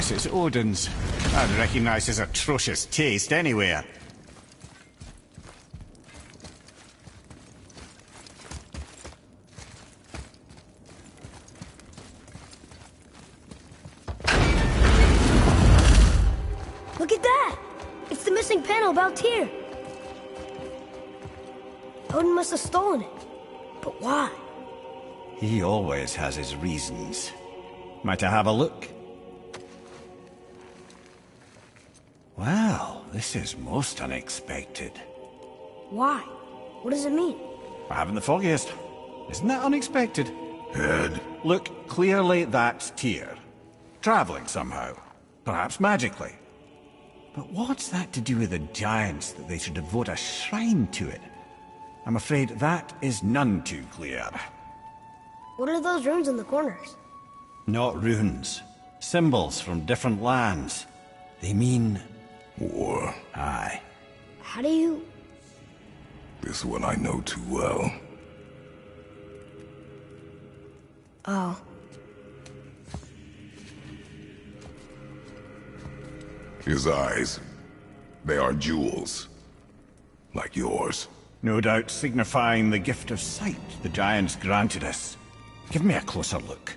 course, it's Odin's. I'd recognize his atrocious taste anywhere. Look at that! It's the missing panel about Tyr. Odin must have stolen it. But why? He always has his reasons. Might I have a look? Well, this is most unexpected. Why? What does it mean? I haven't the foggiest. Isn't that unexpected? Head. Look, clearly that's Tyr. Traveling somehow. Perhaps magically. But what's that to do with the giants that they should devote a shrine to it? I'm afraid that is none too clear. What are those runes in the corners? Not runes. Symbols from different lands. They mean... War. Aye. How do you... This one I know too well. Oh. His eyes. They are jewels. Like yours. No doubt signifying the gift of sight the giants granted us. Give me a closer look.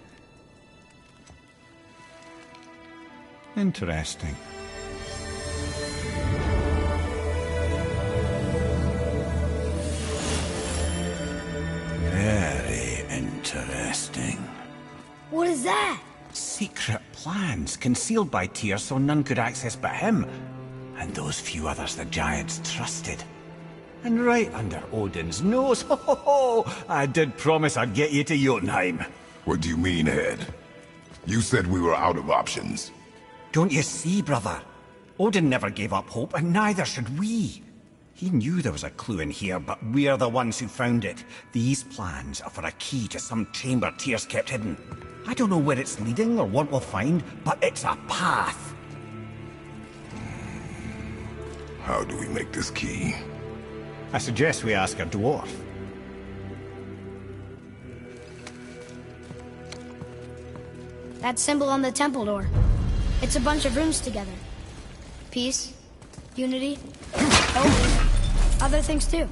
Interesting. Very interesting. What is that? Secret plans concealed by Tyr so none could access but him. And those few others the giants trusted. And right under Odin's nose, ho ho ho! I did promise I'd get you to Jotunheim. What do you mean, Head? You said we were out of options. Don't you see, brother? Odin never gave up hope, and neither should we. He knew there was a clue in here, but we're the ones who found it. These plans are for a key to some chamber Tyr's kept hidden. I don't know where it's leading or what we'll find, but it's a path. How do we make this key? I suggest we ask a dwarf. That symbol on the temple door. It's a bunch of runes together. Peace, unity, hope, other things too.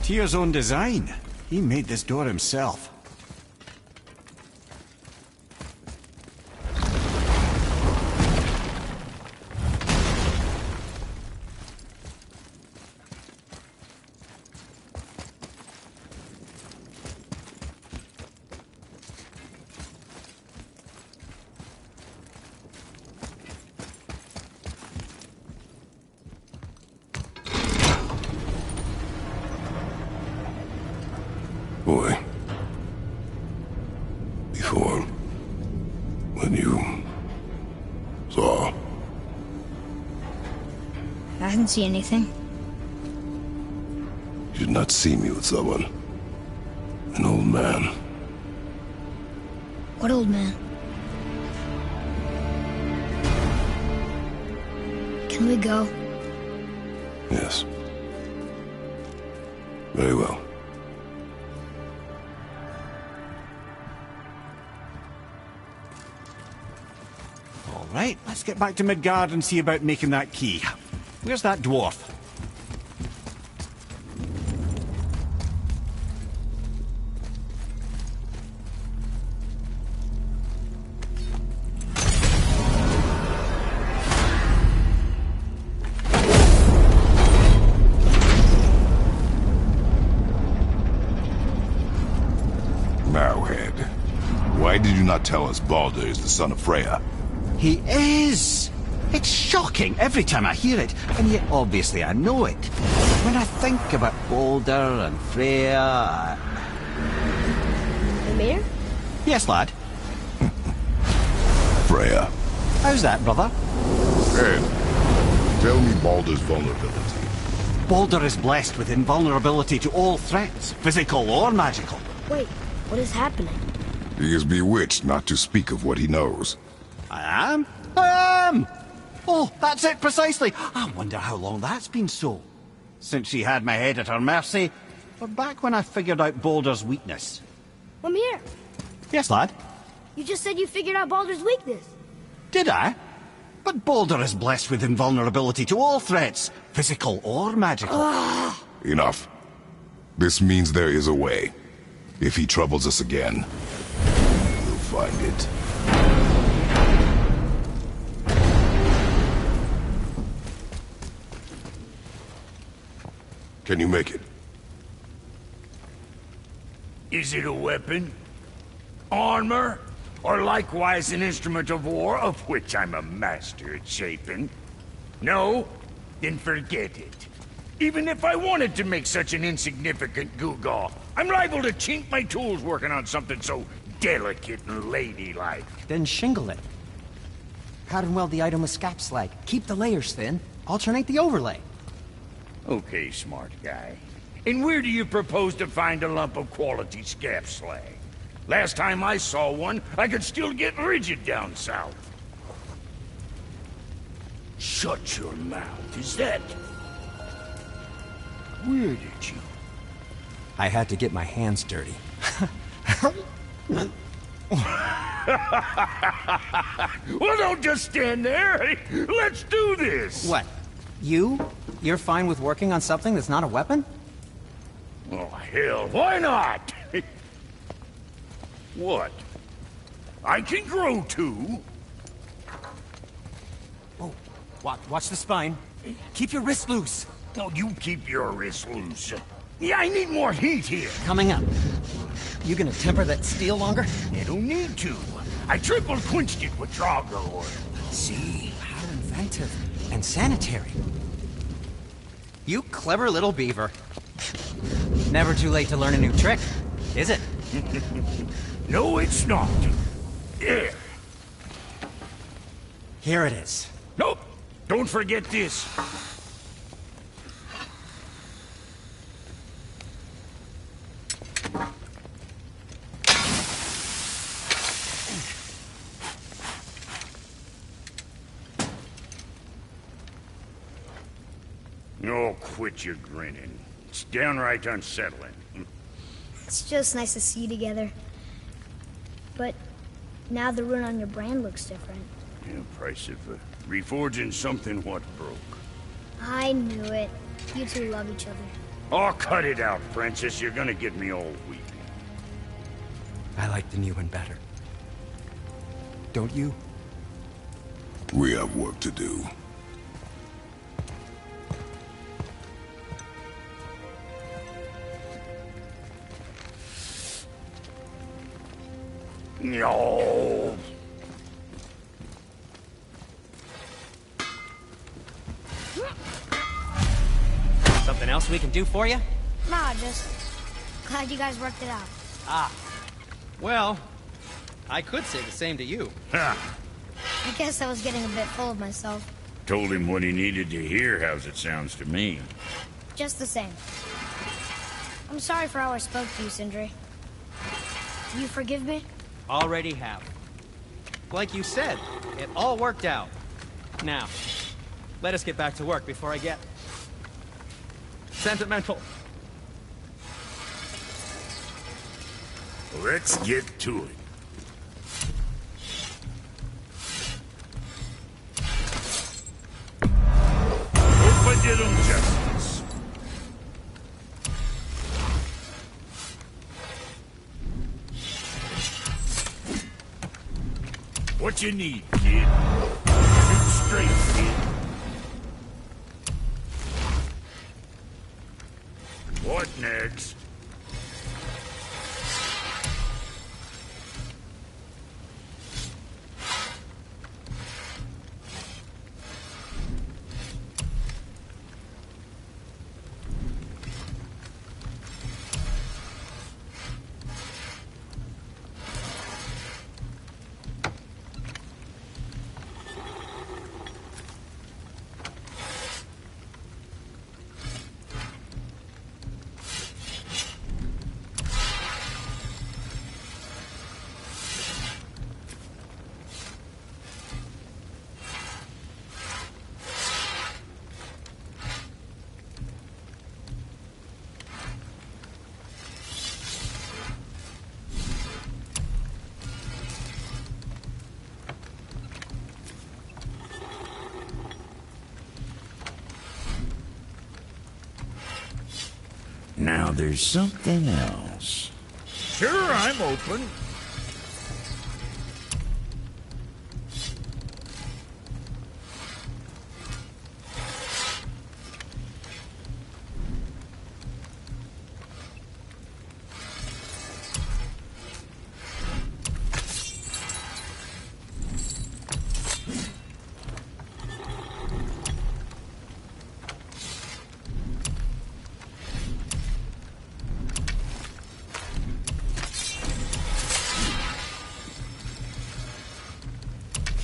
Tyr's own design. He made this door himself. Boy. Before... when you... saw... I didn't see anything. You did not see me with someone. An old man. What old man? Can we go? Yes. Very well. All right, let's get back to Midgard and see about making that key. Where's that dwarf? Now, Head. Why did you not tell us Baldur is the son of Freya? He is! It's shocking every time I hear it, and yet obviously I know it. When I think about Baldur and Freya... Ymir? Yes, lad. Freya. How's that, brother? Head, tell me Baldur's vulnerability. Baldur is blessed with invulnerability to all threats, physical or magical. Wait, what is happening? He is bewitched not to speak of what he knows. I am? I am! Oh, that's it precisely. I wonder how long that's been so. Since she had my head at her mercy, or back when I figured out Baldur's weakness. Ymir, Yes, lad? you just said you figured out Baldur's weakness. Did I? But Baldur is blessed with invulnerability to all threats, physical or magical. Enough. This means there is a way. If he troubles us again, we'll find it. Can you make it? Is it a weapon? Armor? Or likewise an instrument of war, of which I'm a master at shaping? No? Then forget it. Even if I wanted to make such an insignificant gewgaw, I'm liable to chink my tools working on something so delicate and ladylike. Then shingle it. Powder and weld the item with scap slag. Keep the layers thin. Alternate the overlay. Okay, smart guy. And where do you propose to find a lump of quality scap slag? Last time I saw one, I could still get rigid down south. Shut your mouth, is that... Where did you... I had to get my hands dirty. Well, don't just stand there. Let's do this. What? You're fine with working on something that's not a weapon? Oh, hell, why not? What? I can grow too. Oh, watch the spine. Keep your wrist loose. No, you keep your wrist loose. Yeah, I need more heat here. Coming up. You gonna temper that steel longer? You don't need to. I triple quenched it with Drago oil. See? How inventive. And sanitary. You clever little beaver. Never too late to learn a new trick, is it? No, it's not. There. Here it is. Nope. Don't forget this. Oh, quit your grinning. It's downright unsettling. It's just nice to see you together. But now the rune on your brand looks different. Yeah, price of reforging something what broke. I knew it. You two love each other. Oh, cut it out, Princess. You're gonna get me all weepy. I like the new one better. Don't you? We have work to do. No. Something else we can do for you? Nah, just glad you guys worked it out. Ah. Well, I could say the same to you. Ha! I guess I was getting a bit full of myself. Told him what he needed to hear, how's it sounds to me. Just the same. I'm sorry for how I spoke to you, Sindri. Do you forgive me? Already have. Like you said, it all worked out. Now, let us get back to work before I get sentimental. Let's get to it. Hope I did him justice. What you need, kid? Shoot straight, kid. What next? Now there's something else. Sure, I'm open.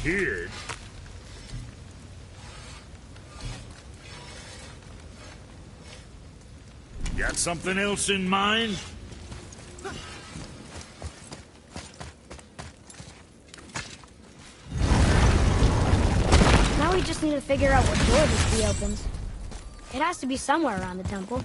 Kid. Got something else in mind? Now we just need to figure out what door this key opens. It has to be somewhere around the temple.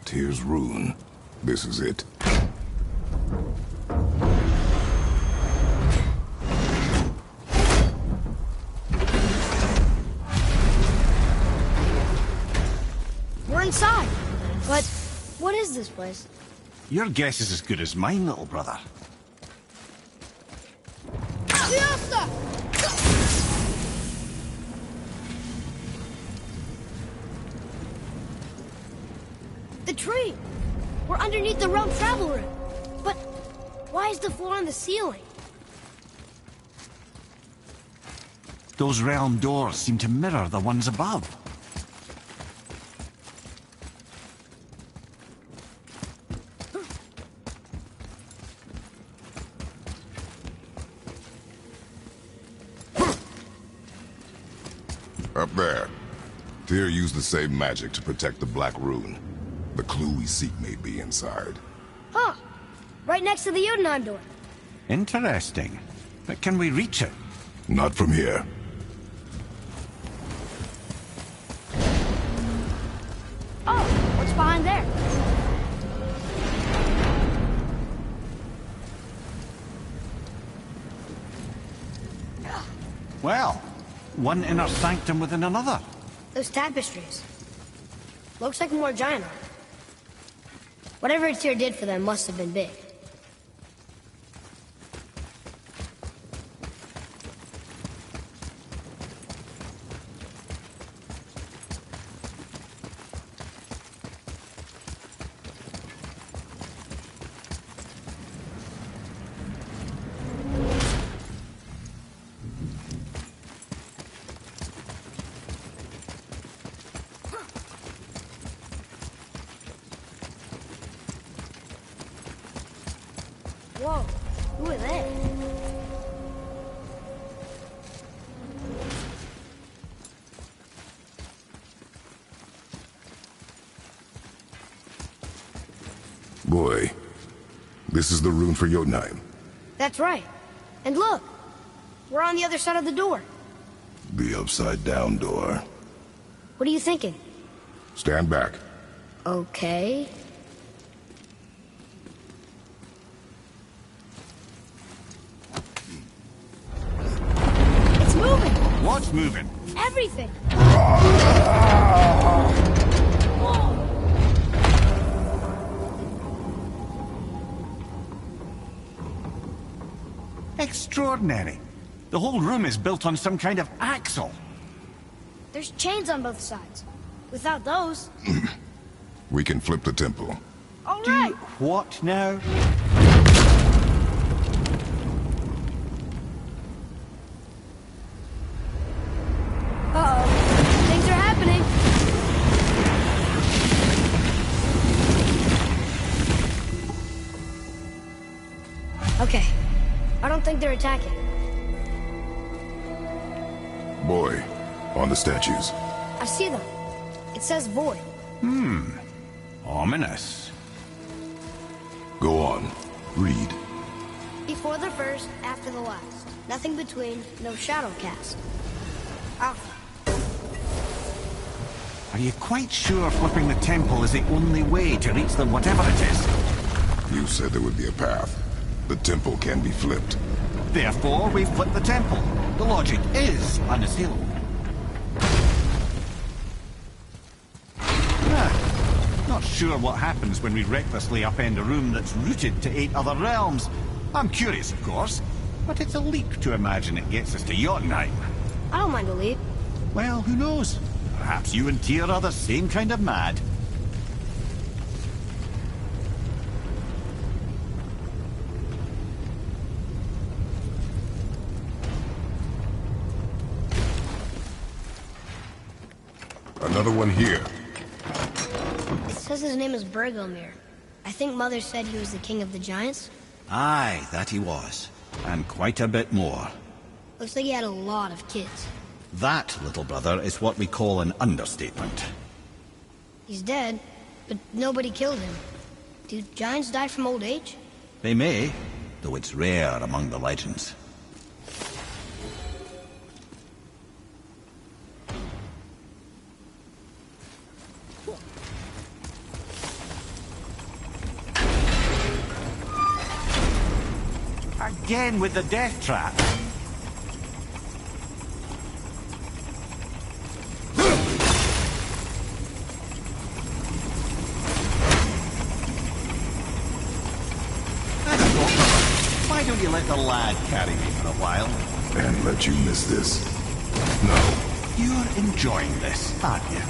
Tyr's Rune. This is it. We're inside. But what is this place? Your guess is as good as mine, little brother. Fiesta! The tree! We're underneath the realm travel room. But why is the floor on the ceiling? Those realm doors seem to mirror the ones above. Up there. Tyr used the same magic to protect the Black Rune. The clue we seek may be inside. Huh. Right next to the Jotunheim door. Interesting. But can we reach it? Not from here. Oh, what's behind there? Well, one inner sanctum within another. Those tapestries. Looks like more giant art. Whatever Tyr did for them must have been big. Whoa, who are they? Boy, this is the rune for Jotunheim. That's right. And look, we're on the other side of the door. The upside-down door. What are you thinking? Stand back. Okay. It's moving! What's moving? Everything! Extraordinary. The whole room is built on some kind of axle. There's chains on both sides. Without those... We can flip the temple. All right! What now? Uh-oh. Things are happening. Okay. I don't think they're attacking. Boy, on the statues. I see them. It says void. Ominous. Go on. Read. Before the first, after the last. Nothing between, no shadow cast. Alpha. Are you quite sure flipping the temple is the only way to reach them, whatever it is? You said there would be a path. The temple can be flipped. Therefore, we flip the temple. The logic is unassailable. Not sure what happens when we recklessly upend a room that's rooted to 8 other realms. I'm curious, of course, but it's a leap to imagine it gets us to Jotunheim. I don't mind a leap. Well, who knows? Perhaps you and Tyr are the same kind of mad. Another one here. It says his name is Bergelmir. I think Mother said he was the king of the giants. Aye, that he was. And quite a bit more. Looks like he had a lot of kids. That, little brother, is what we call an understatement. He's dead, but nobody killed him. Do giants die from old age? They may, though it's rare among the legends. Again with the death trap. Why don't you let the lad carry me for a while? And let you miss this. No. You're enjoying this, aren't you?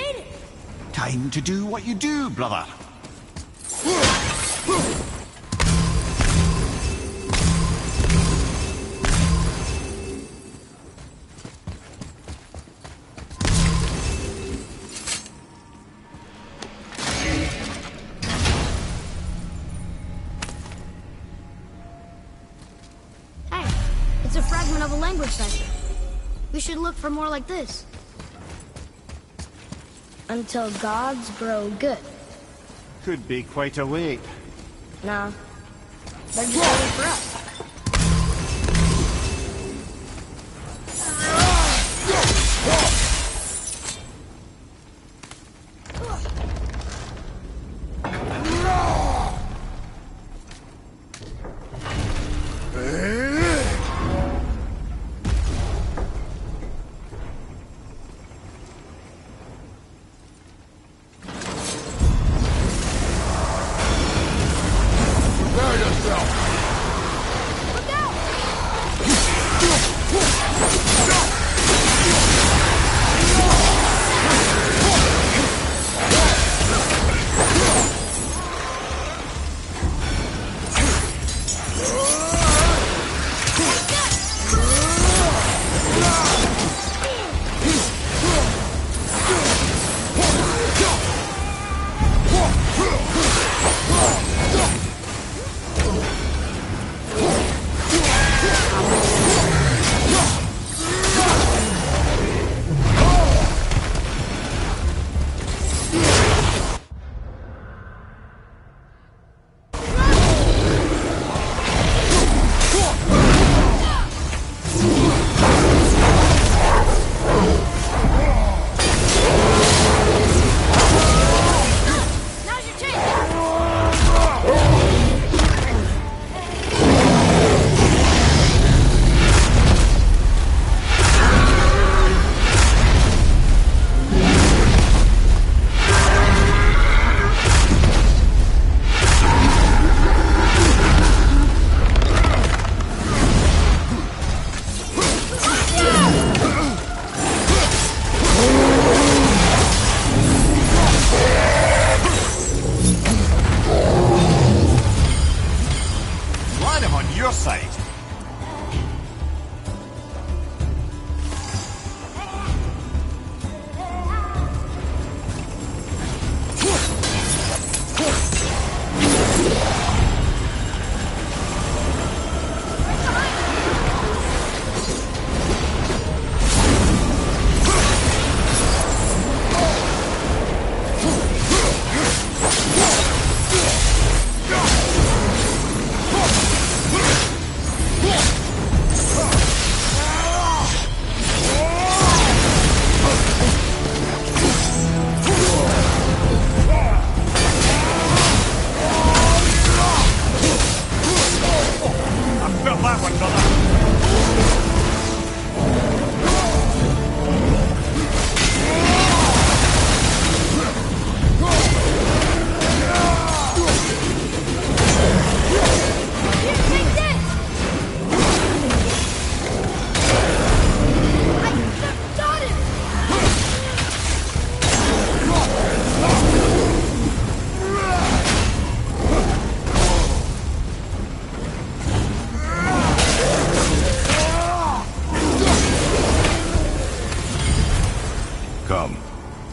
made it! Time to do what you do, brother. Hey, it's a fragment of a language cipher. We should look for more like this. Until gods grow good. Could be quite a wait. No. They're just waiting for us.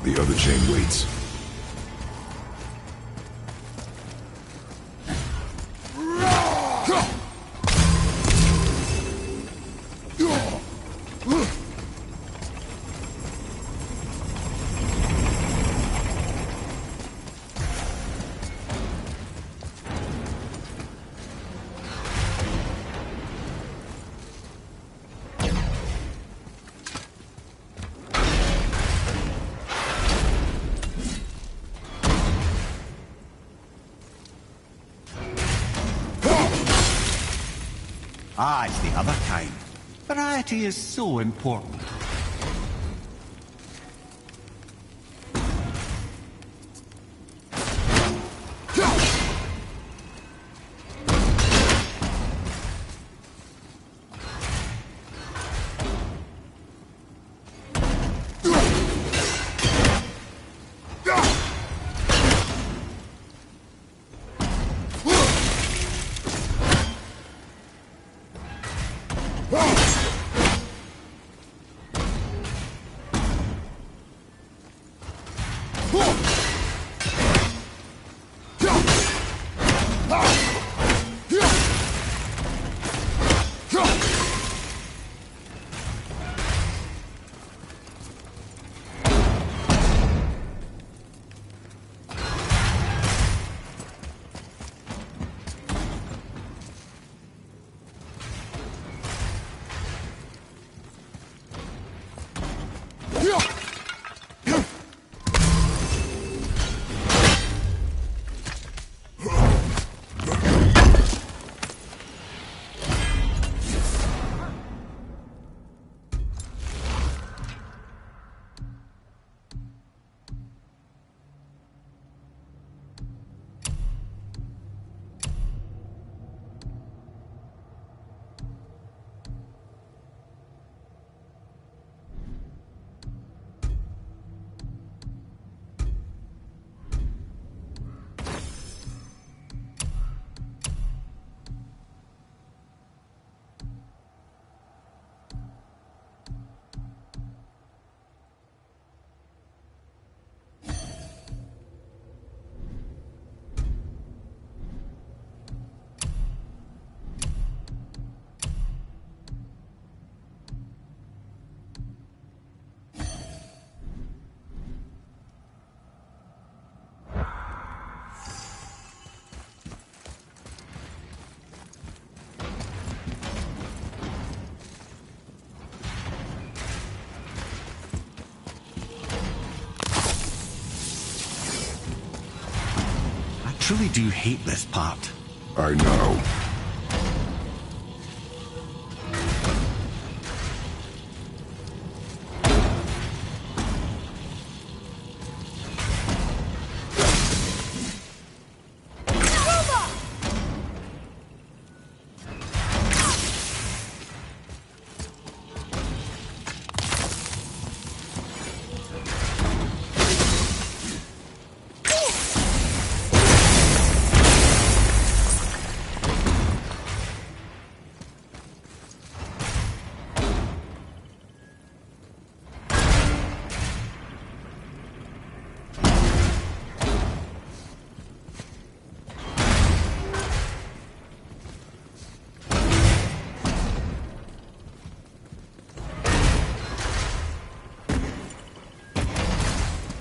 The other chain waits. Ah, it's the other kind. Variety is so important. I truly do hate this part. I know.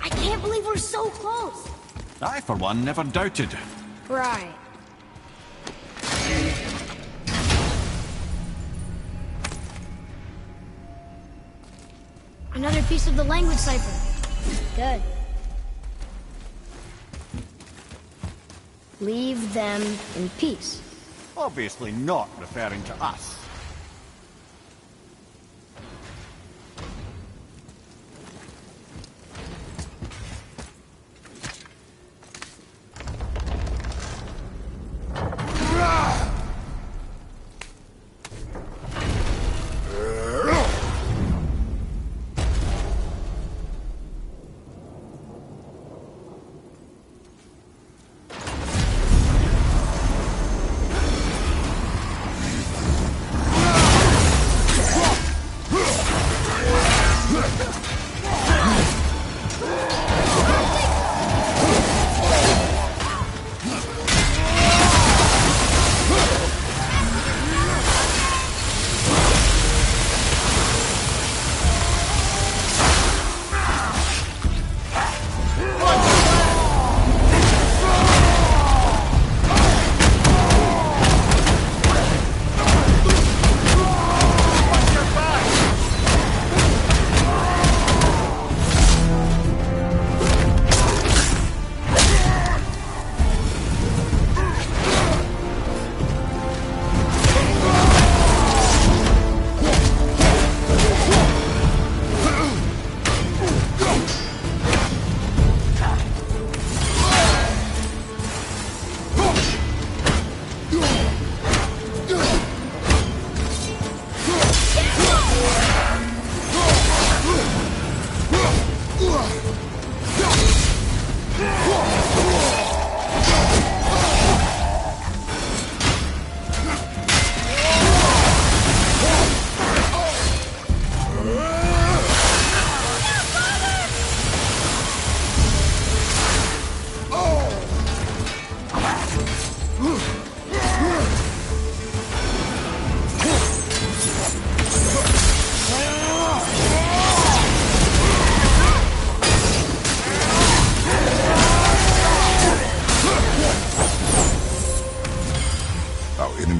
I can't believe we're so close. I, for one, never doubted. Right. Another piece of the language cipher. Good. Leave them in peace. Obviously not referring to us.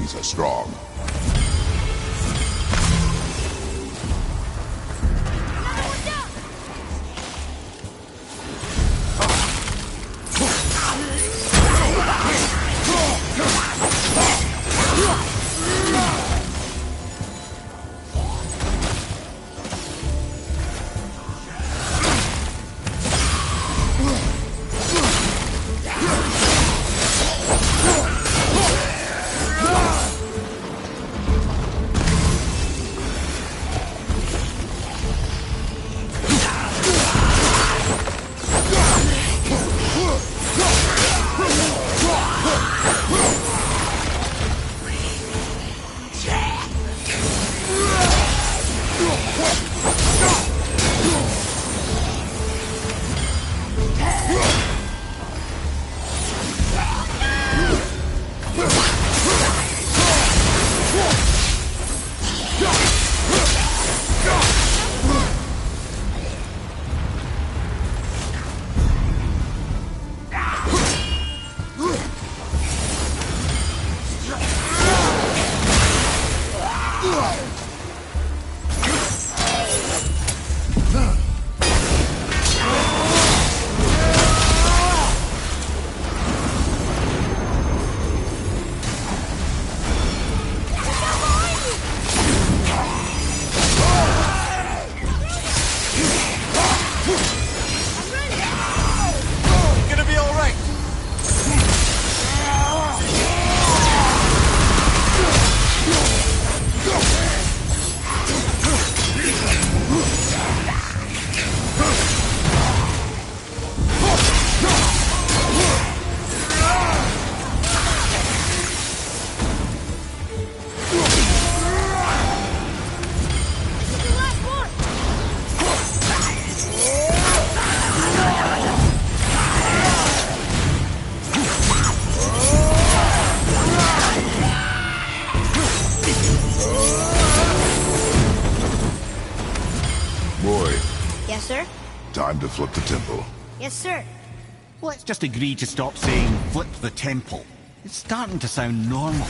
wings are strong. Time to flip the temple. Yes, sir. Let's just agree to stop saying flip the temple. It's starting to sound normal.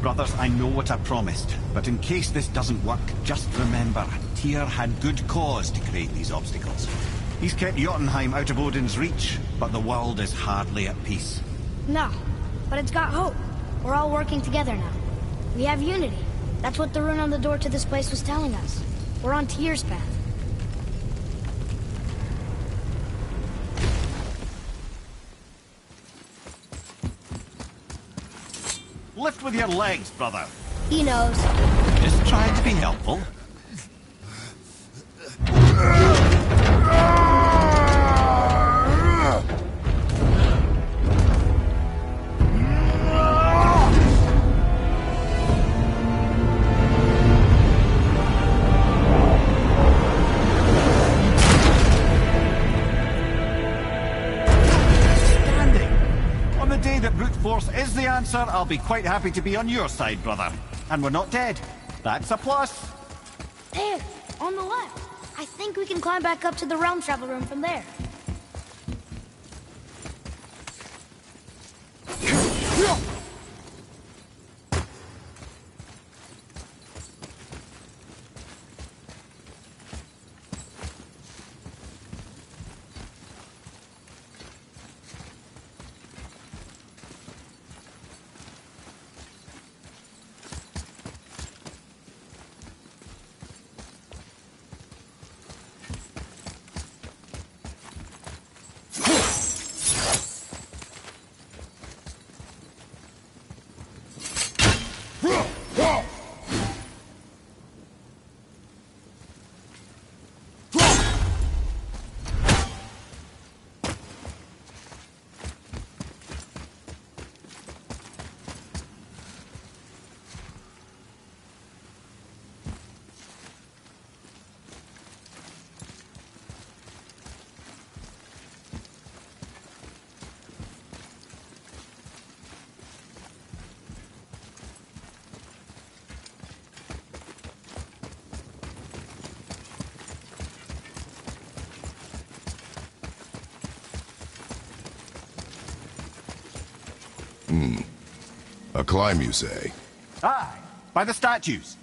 Brothers, I know what I promised, but in case this doesn't work, just remember, Tyr had good cause to create these obstacles. He's kept Jotunheim out of Odin's reach, but the world is hardly at peace. No, but it's got hope. We're all working together now. We have unity. That's what the rune on the door to this place was telling us. We're on Tyr's path. Lift with your legs, brother. He knows. Just trying to be helpful. Is the answer, I'll be quite happy to be on your side, brother. And we're not dead. That's a plus. There, on the left. I think we can climb back up to the realm travel room from there. A climb, you say? Aye, by the statues.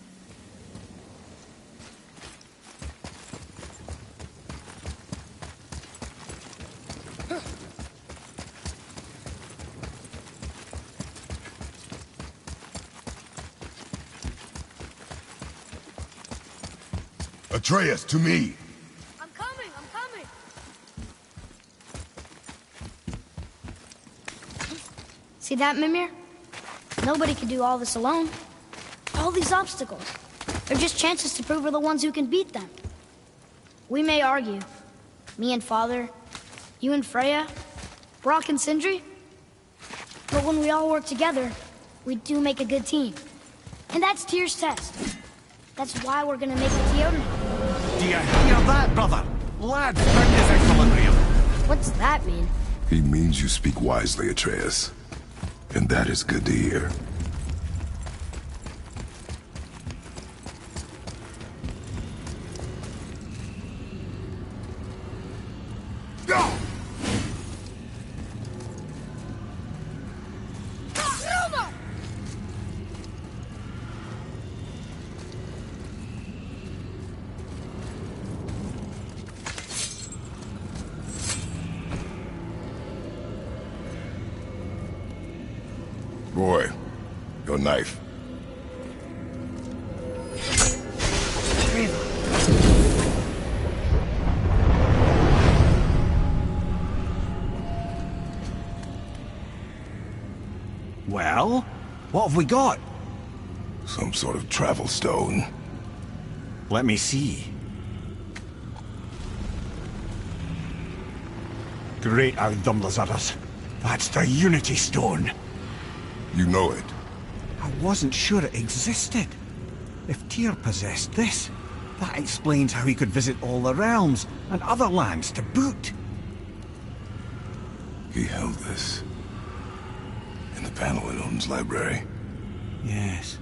Atreus, to me! I'm coming, I'm coming! See that, Mimir? Nobody can do all this alone. All these obstacles. They're just chances to prove we're the ones who can beat them. We may argue. Me and Father, you and Freya, Brock and Sindri. But when we all work together, we do make a good team. And that's Tyr's test. That's why we're gonna make it to Jotunheim. Do you hear that, brother? Lad found his equilibrium. What's that mean? He means you speak wisely, Atreus. And that is good to hear. Go! Boy, your knife. Well, what have we got? Some sort of travel stone. Let me see. Great Audumlazaras. That's the Unity Stone. You know it. I wasn't sure it existed. If Tyr possessed this, that explains how he could visit all the realms and other lands to boot. He held this in the panel in Odin's library. Yes.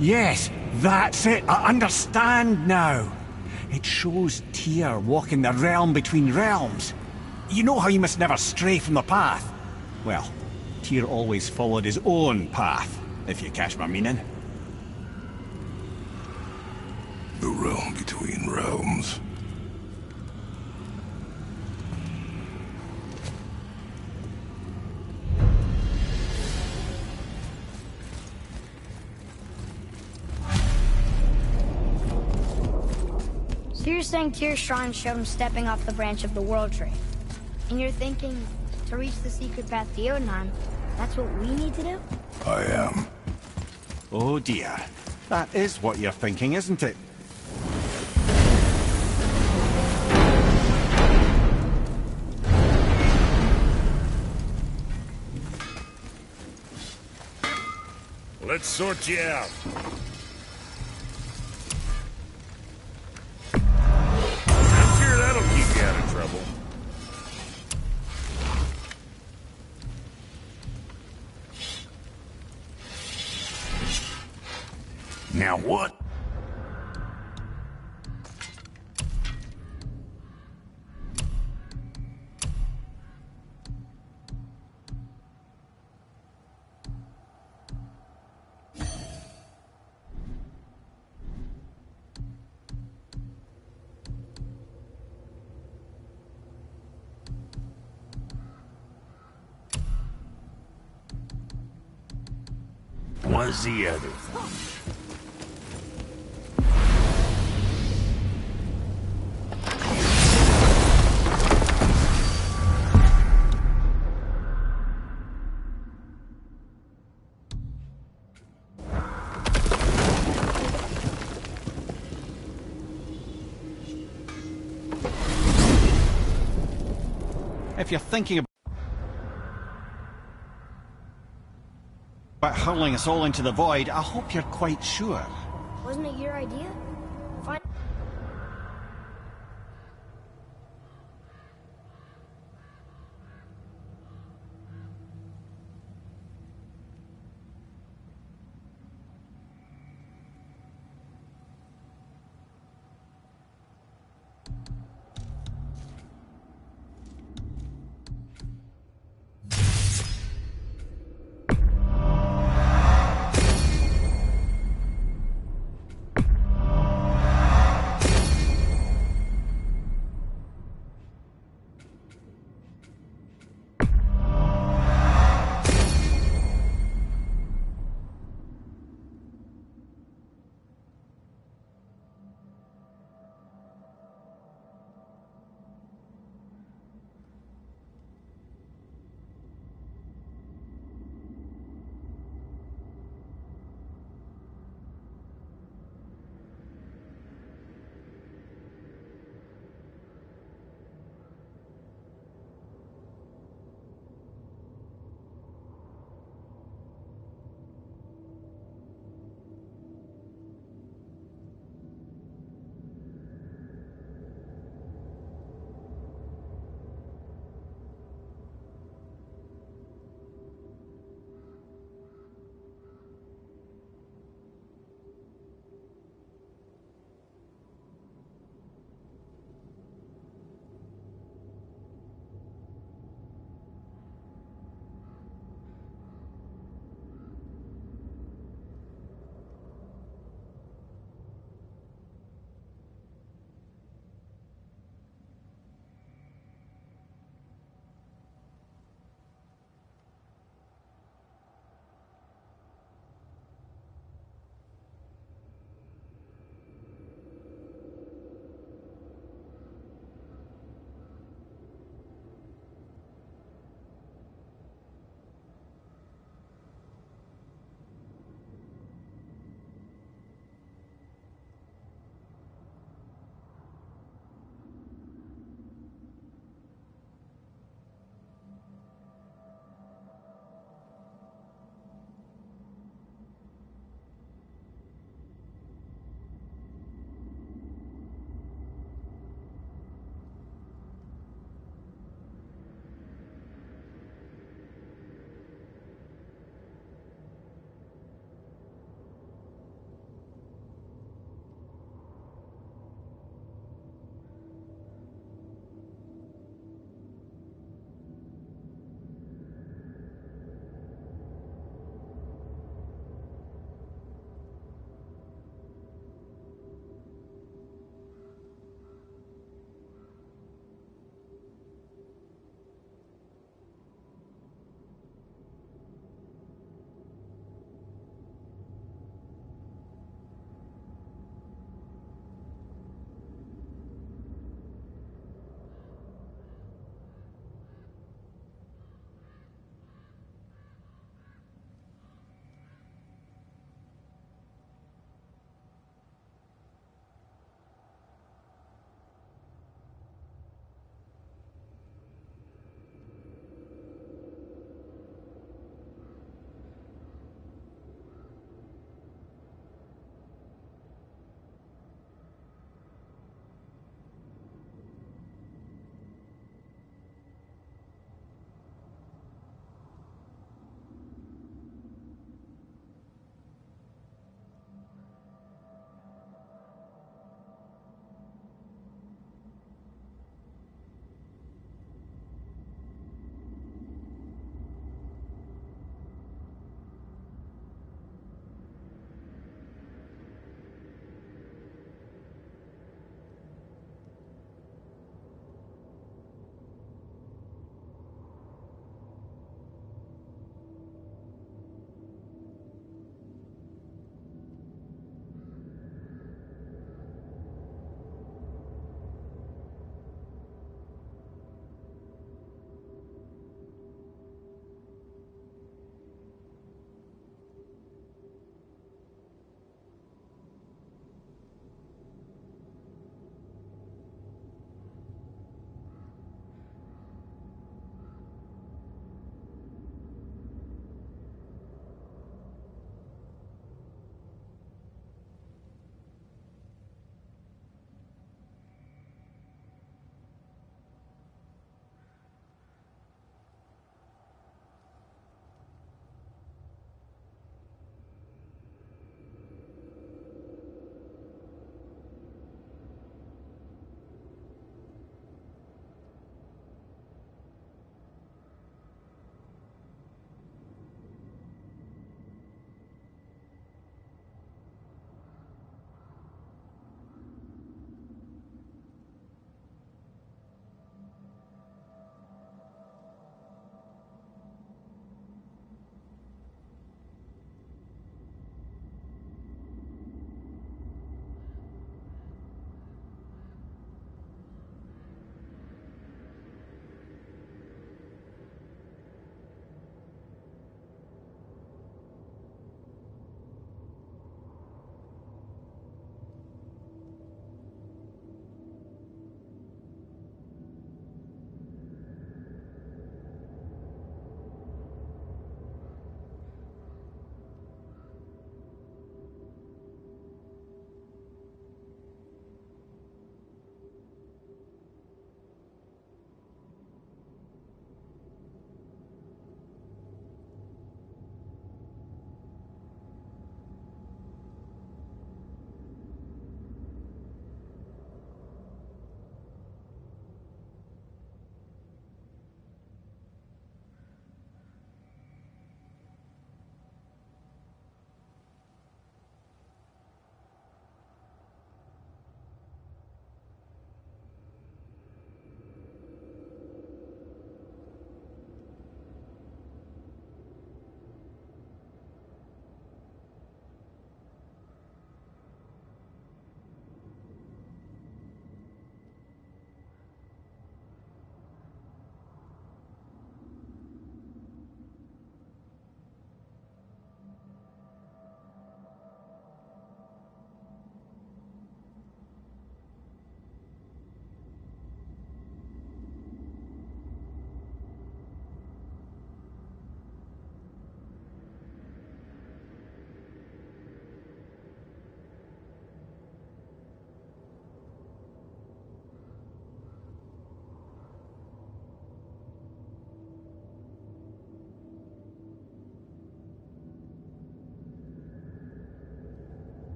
Yes, that's it. I understand now. It shows Tyr walking the realm between realms. You know how you must never stray from the path? Well, Tyr always followed his own path, if you catch my meaning. The realm between realms. So you're saying Tyr's shrine showed him stepping off the branch of the World Tree. And you're thinking, to reach the secret path to Jotunheim, that's what we need to do? I am. Oh dear. That is what you're thinking, isn't it? Let's sort you out. I'm sure that'll keep you out of trouble. Now what? Was the other thing? If you're thinking about hurling us all into the void, I hope you're quite sure. Wasn't it your idea? Fine.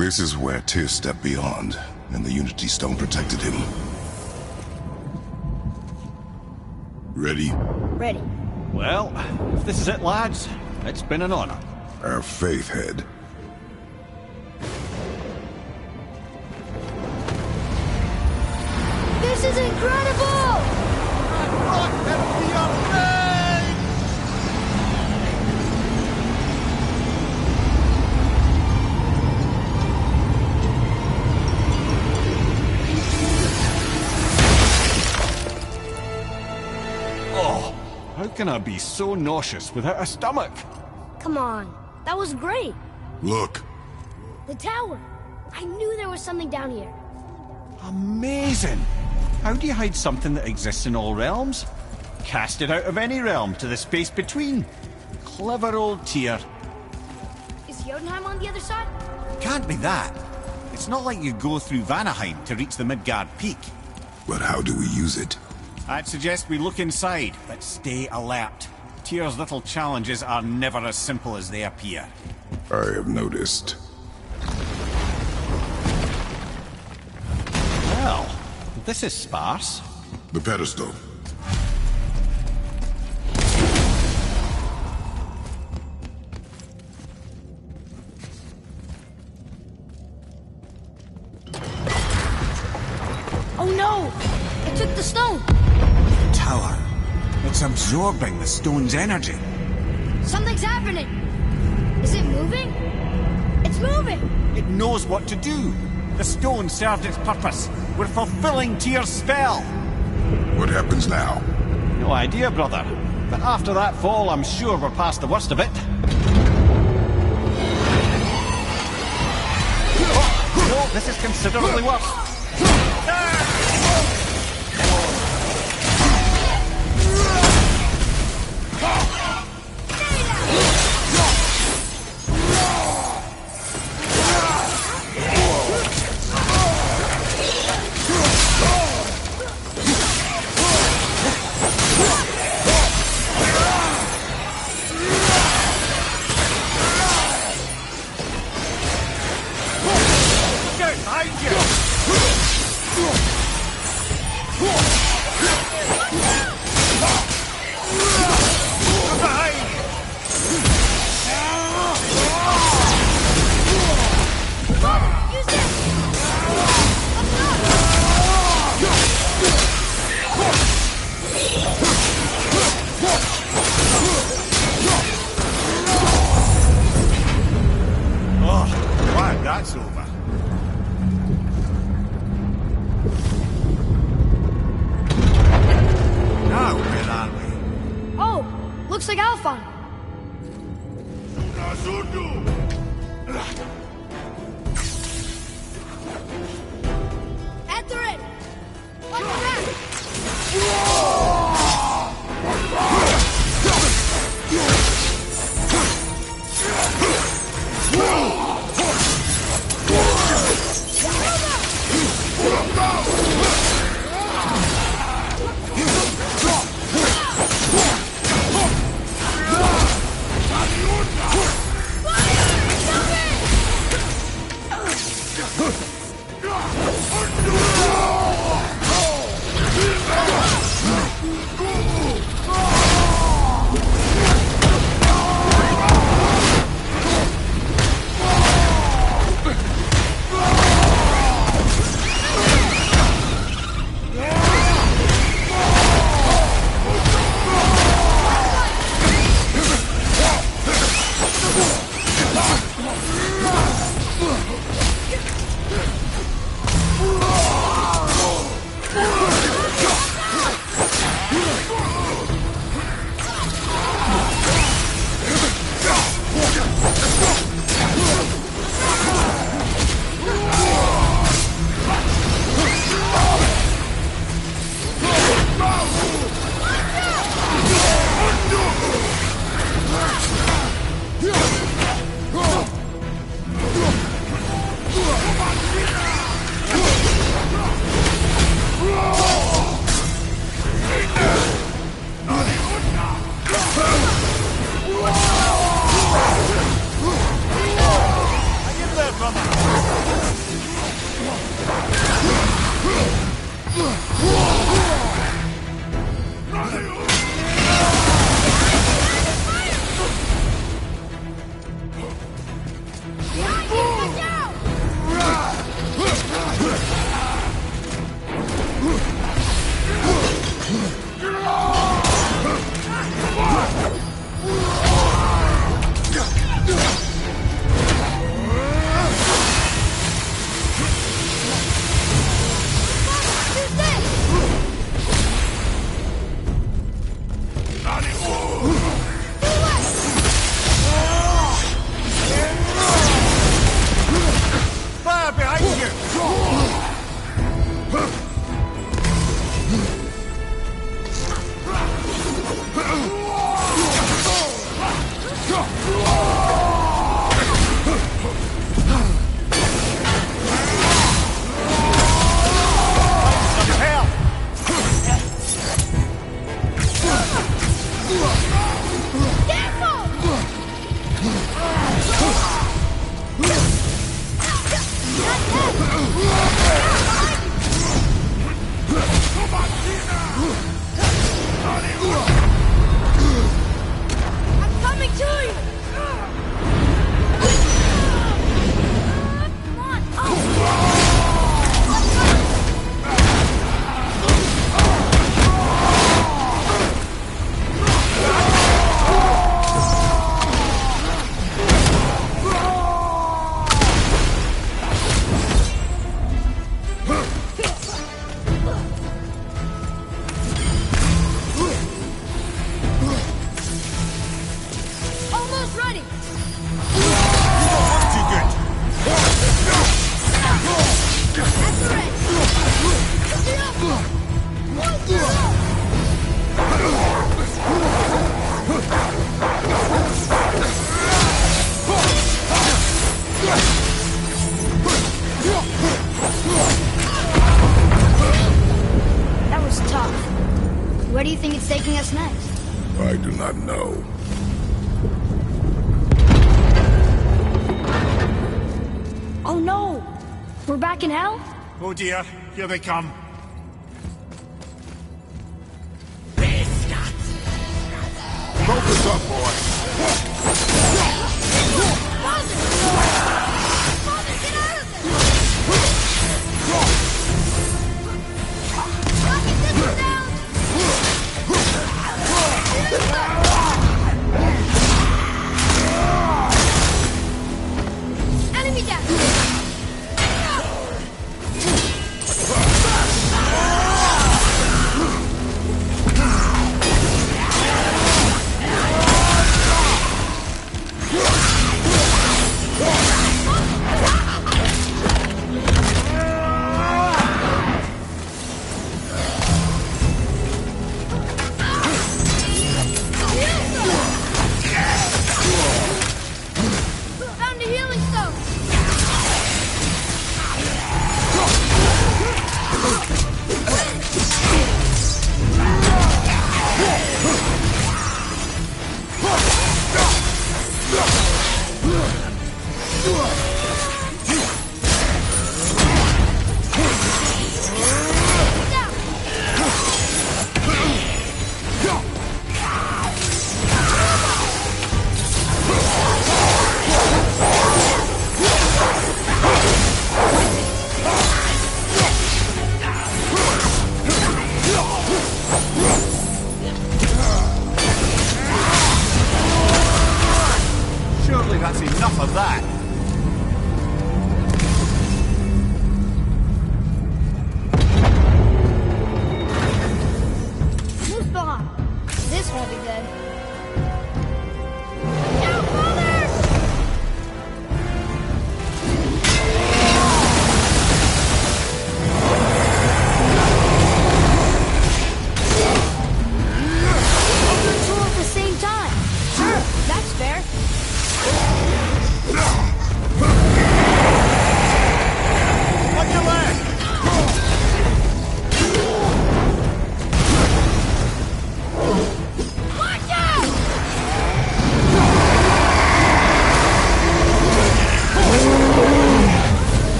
This is where Tyr stepped beyond, and the Unity Stone protected him. Ready? Ready. Well, if this is it, lads, it's been an honor. Our faith head. This is incredible! Oh, how can I be so nauseous without a stomach? Come on. That was great. Look. The tower. I knew there was something down here. Amazing! How do you hide something that exists in all realms? Cast it out of any realm to the space between. Clever old Tyr. Is Jotunheim on the other side? Can't be that. It's not like you go through Vanaheim to reach the Midgard Peak. But how do we use it? I'd suggest we look inside, but stay alert. Tyr's little challenges are never as simple as they appear. I have noticed. Well, this is sparse. The pedestal. Oh no! It took the stone! The tower. It's absorbing the stone's energy. Something's happening! Is it moving? It's moving! It knows what to do. The stone served its purpose. We're fulfilling Tyr's spell. What happens now? No idea, brother. But after that fall, I'm sure we're past the worst of it. No, this is considerably worse. That's over. Now, where are we? Oh, looks like Alphon. Etherin! Watch your back! Fire! I'm coming to you! Come on! Almost ready! Too good. That's the red! That was tough. Where do you think it's taking us next? I do not know. Oh no! We're back in hell? Oh dear, here they come. Focus up, boy. Father! Father, get out of there! Rocket, this one down! Enemy down!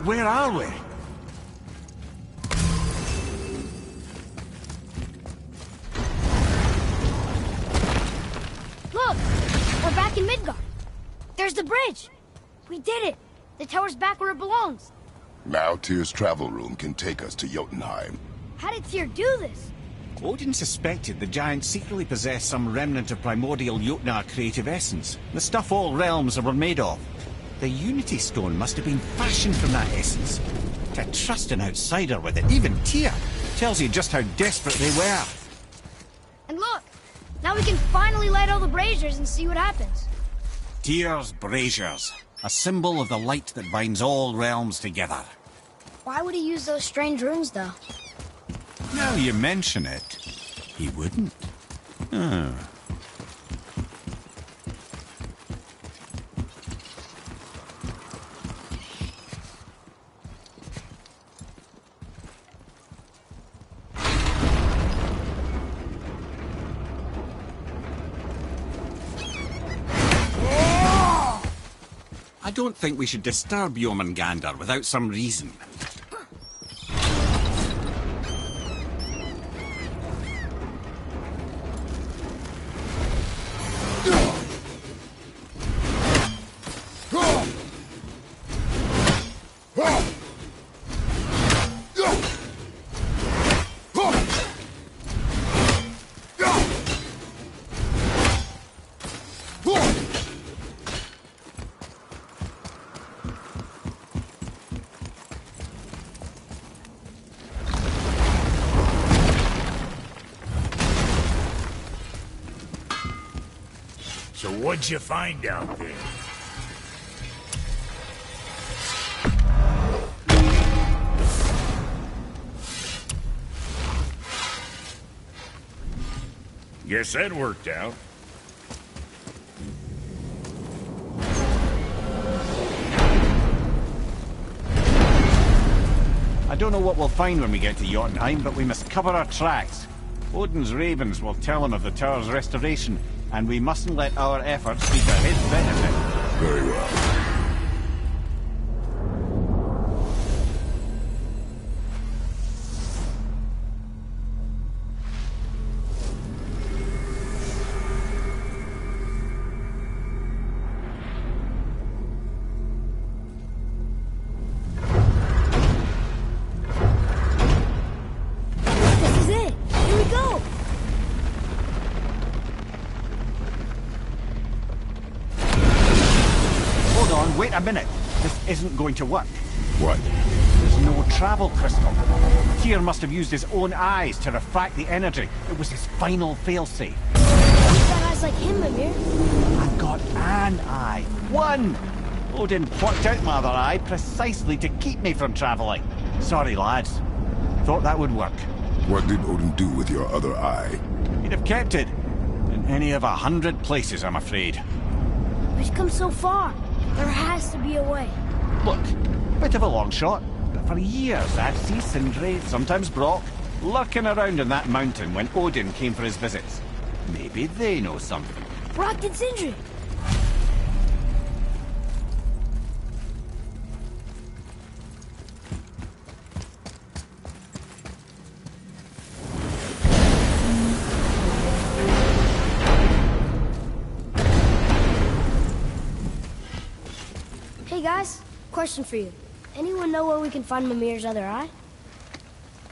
where are we? Look! We're back in Midgard. There's the bridge. We did it. The tower's back where it belongs. Now Tyr's travel room can take us to Jotunheim. How did Tyr do this? Odin suspected the giants secretly possessed some remnant of primordial Jotnar creative essence, the stuff all realms were made of. The Unity Stone must have been fashioned from that essence. To trust an outsider with it, even Tyr, tells you just how desperate they were. And look! Now we can finally light all the braziers and see what happens. Tyr's braziers, a symbol of the light that binds all realms together. Why would he use those strange runes, though? Now you mention it, he wouldn't. Oh. I don't think we should disturb Jormungandr without some reason. So what'd you find out there? Guess that worked out. I don't know what we'll find when we get to Jotunheim, but we must cover our tracks. Odin's ravens will tell him of the tower's restoration, and we mustn't let our efforts be for his benefit. Very well. This is it! Here we go! Hold on, wait a minute. This isn't going to work. What? There's no travel crystal. Tyr must have used his own eyes to refract the energy. It was his final failsafe. We've got eyes like him, Mimir. I've got an eye. One! Odin plucked out my other eye precisely to keep me from travelling. Sorry, lads. Thought that would work. What did Odin do with your other eye? He'd have kept it. In any of 100 places, I'm afraid. We've come so far. There has to be a way. Look, bit of a long shot, but for years I'd see Sindri, sometimes Brock, lurking around in that mountain when Odin came for his visits. Maybe they know something. Brock and Sindri. Hey guys, question for you. Anyone know where we can find Mimir's other eye?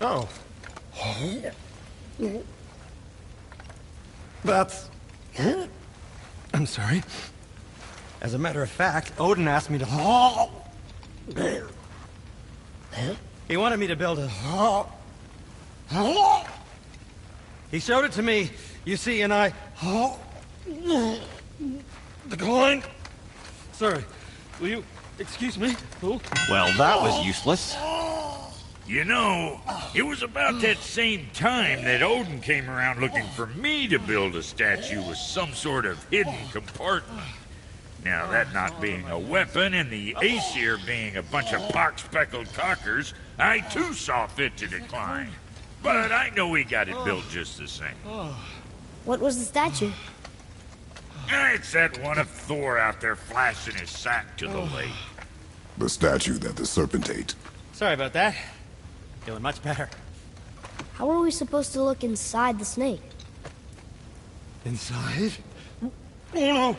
Oh. That's... I'm sorry. As a matter of fact, Odin asked me to... He wanted me to build a... He showed it to me, you see, and I... Declined. Sorry. Will you excuse me? Oh. Well, that was useless. You know, it was about that same time that Odin came around looking for me to build a statue with some sort of hidden compartment. Now, that not being a weapon and the Aesir being a bunch of pock-speckled cockers, I too saw fit to decline. But I know we got it built just the same. What was the statue? It's that one of Thor out there flashing his sack to the lake. The statue that the serpent ate. Sorry about that. Feeling much better. How are we supposed to look inside the snake? Inside? Oh no!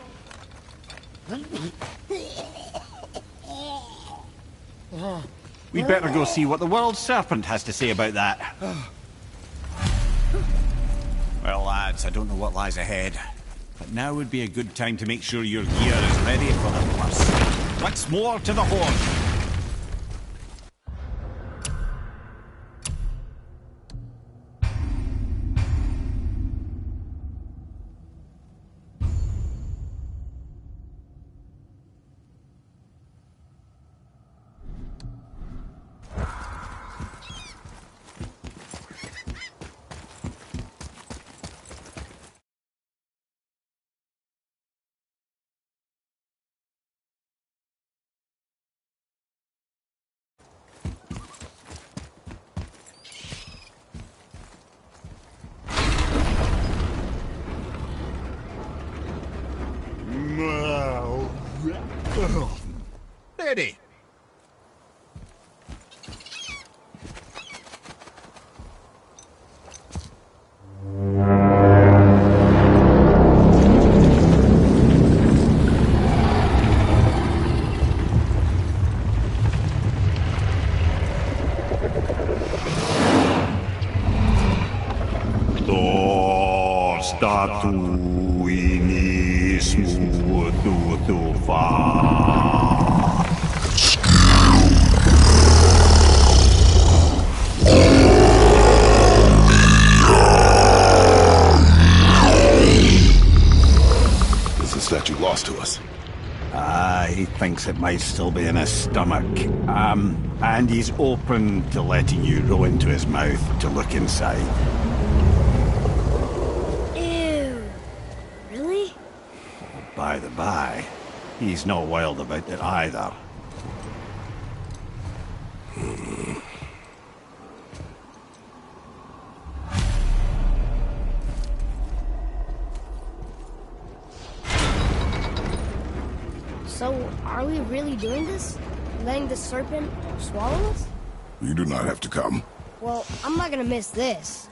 We'd better go see what the world serpent has to say about that. Well, lads, I don't know what lies ahead, but now would be a good time to make sure your gear is ready for the worst. Once more to the horn. Ready. He thinks it might still be in his stomach. And he's open to letting you roll into his mouth to look inside. Ew. Really? By the by, he's not wild about it either. So, are we really doing this? Letting the serpent swallow us? You do not have to come. Well, I'm not gonna miss this.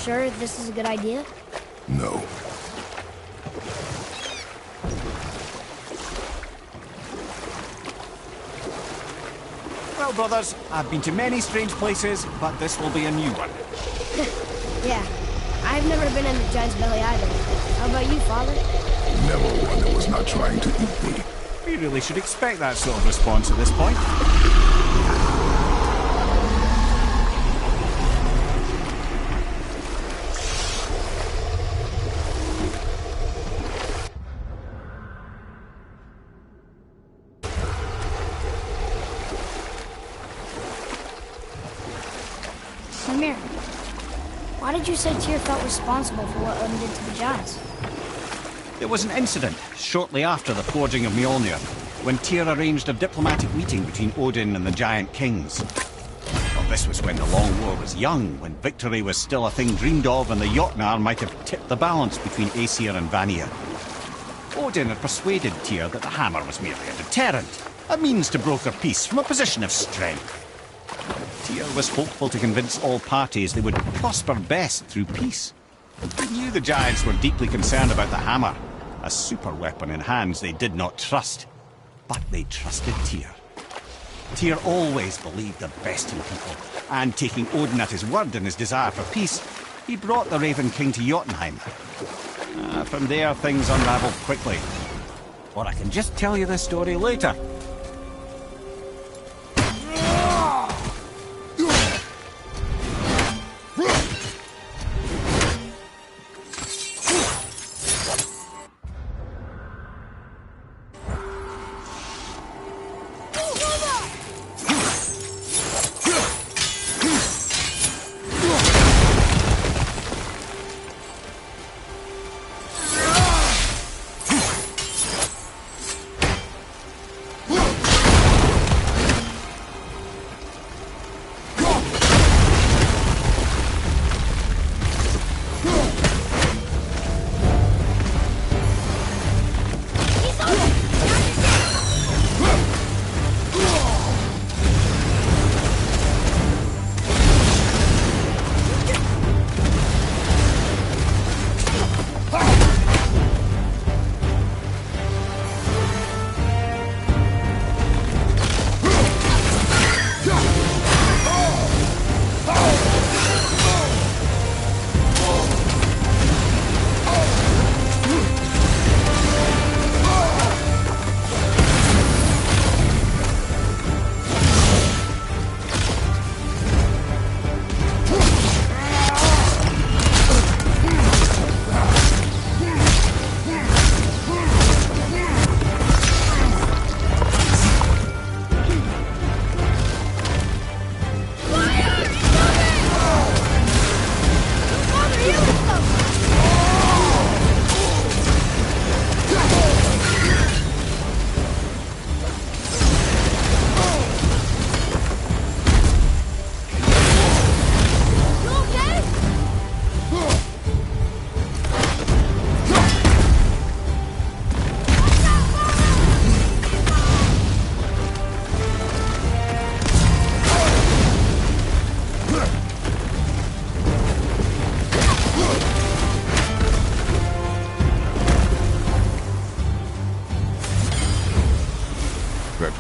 Sure this is a good idea? No. Well, brothers, I've been to many strange places, but this will be a new one. Yeah, I've never been in the giant's belly either. How about you, Father? Never one that was not trying to eat me. We really should expect that sort of response at this point. Mimir, why did you say Tyr felt responsible for what Odin did to the giants? There was an incident shortly after the forging of Mjolnir, when Tyr arranged a diplomatic meeting between Odin and the giant kings. Well, this was when the Long War was young, when victory was still a thing dreamed of, and the Jotnar might have tipped the balance between Aesir and Vanir. Odin had persuaded Tyr that the hammer was merely a deterrent, a means to broker peace from a position of strength. Tyr was hopeful to convince all parties they would prosper best through peace. He knew the giants were deeply concerned about the hammer, a super weapon in hands they did not trust. But they trusted Tyr. Tyr always believed the best in people, and taking Odin at his word in his desire for peace, he brought the Raven King to Jotunheim. From there, things unraveled quickly. Or I can just tell you the story later.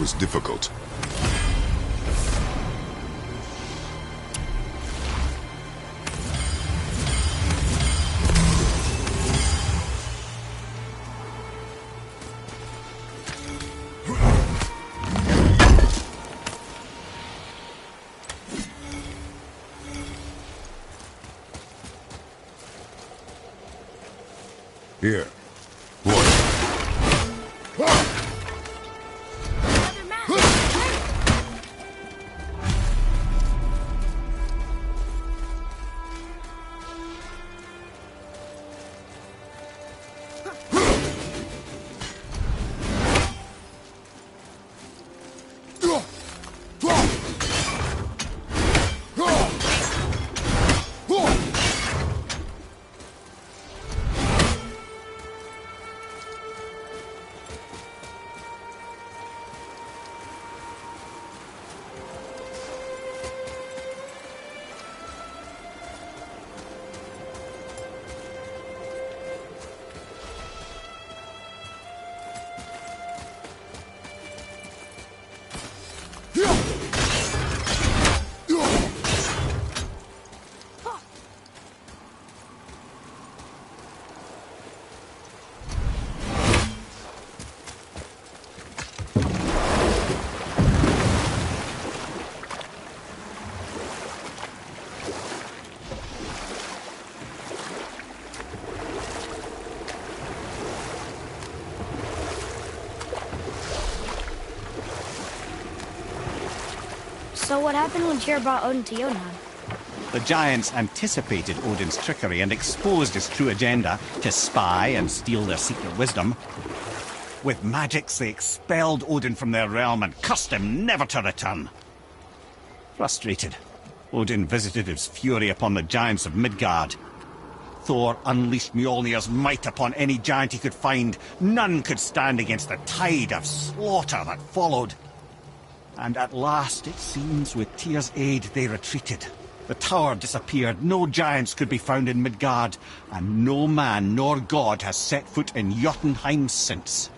was difficult. Here. Water. So what happened when Tyr brought Odin to Jotunheim? The giants anticipated Odin's trickery and exposed his true agenda to spy and steal their secret wisdom. With magics, they expelled Odin from their realm and cursed him never to return. Frustrated, Odin visited his fury upon the giants of Midgard. Thor unleashed Mjolnir's might upon any giant he could find. None could stand against the tide of slaughter that followed. And at last, it seems, with Tyr's aid, they retreated. The tower disappeared, no giants could be found in Midgard, and no man nor god has set foot in Jotunheim since.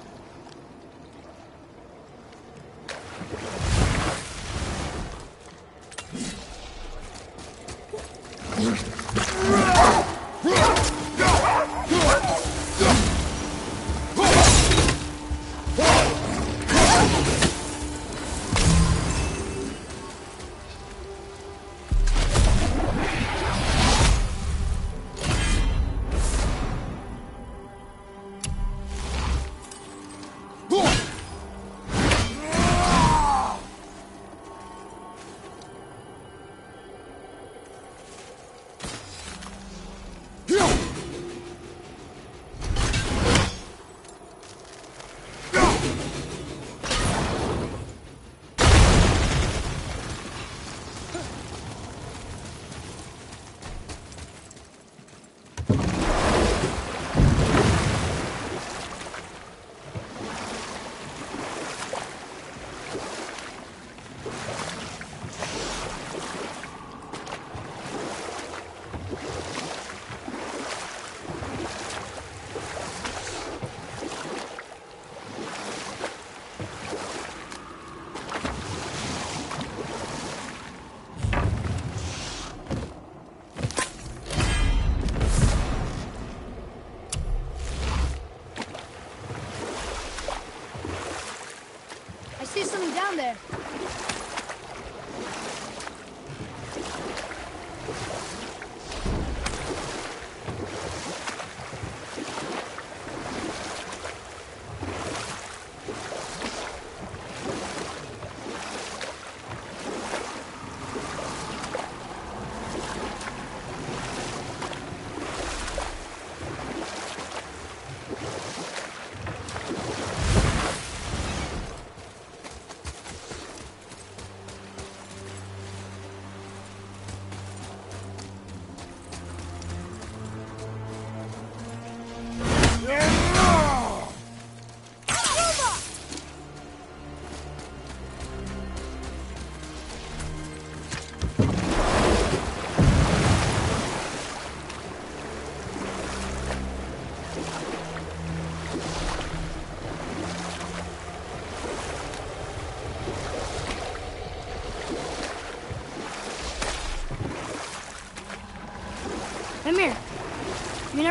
I see something down there.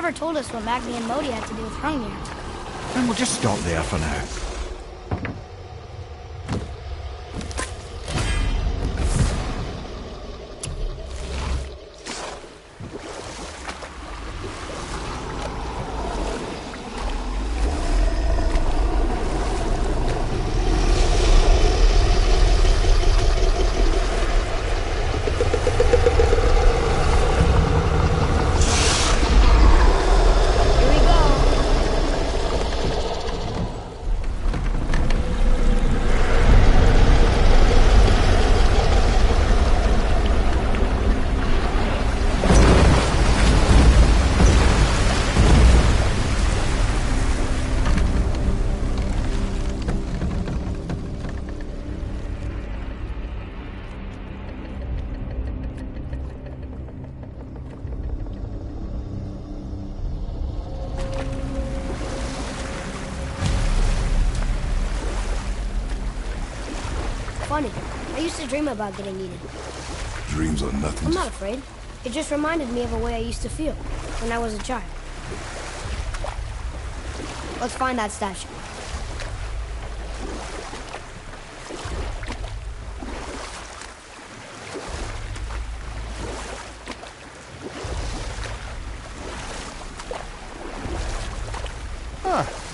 never told us what Magni and Modi had to do with Hrungnir. Then we'll just stop there for now. Here we go. Funny. I used to dream about getting eaten. Dreams are nothing. I'm not afraid. It just reminded me of a way I used to feel when I was a child. Let's find that statue.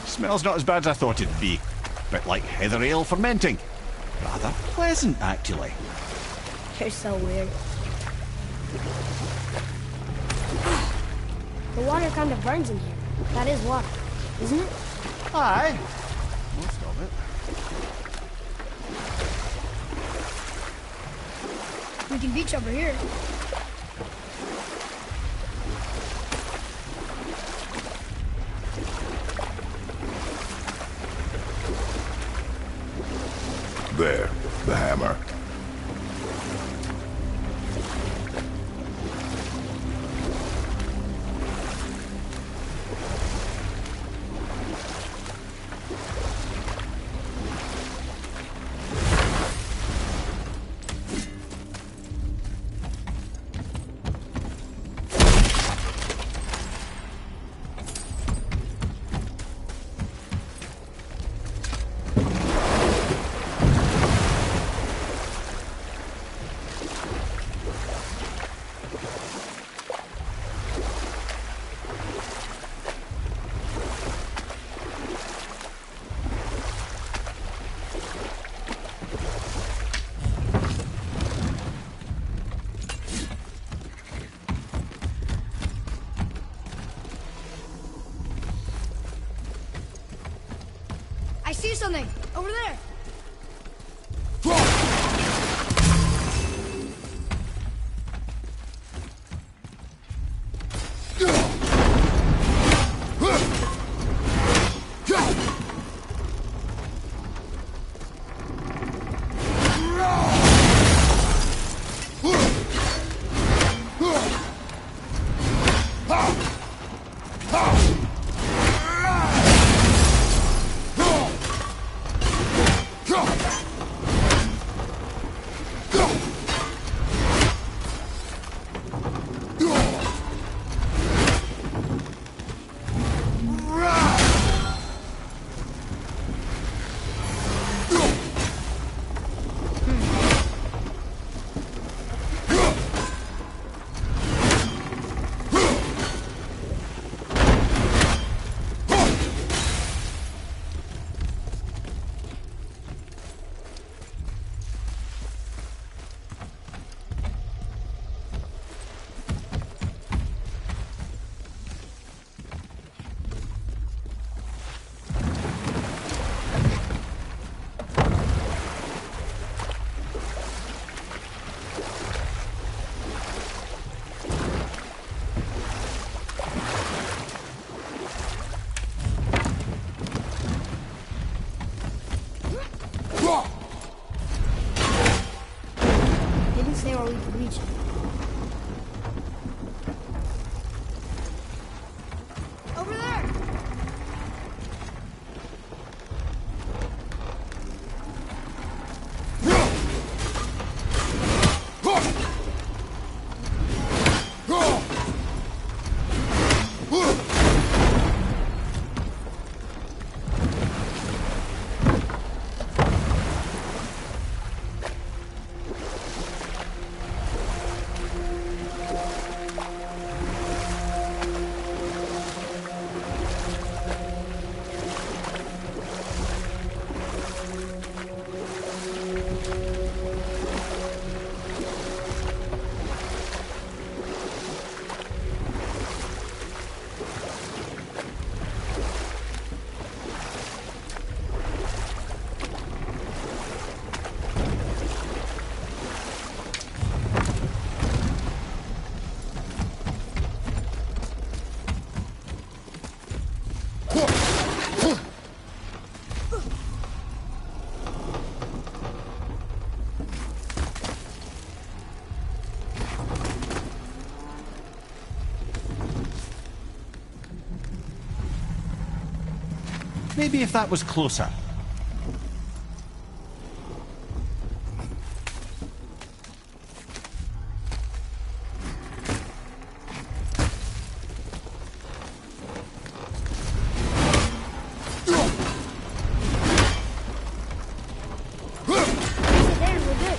Smells not as bad as I thought it'd be. Bit like heather ale fermenting. Rather pleasant, actually. You're so weird. The water kind of burns in here. That is water, isn't it? Aye. Most of it. We can beach over here. There, the hammer. I see something over there. Maybe if that was closer. There, we're good.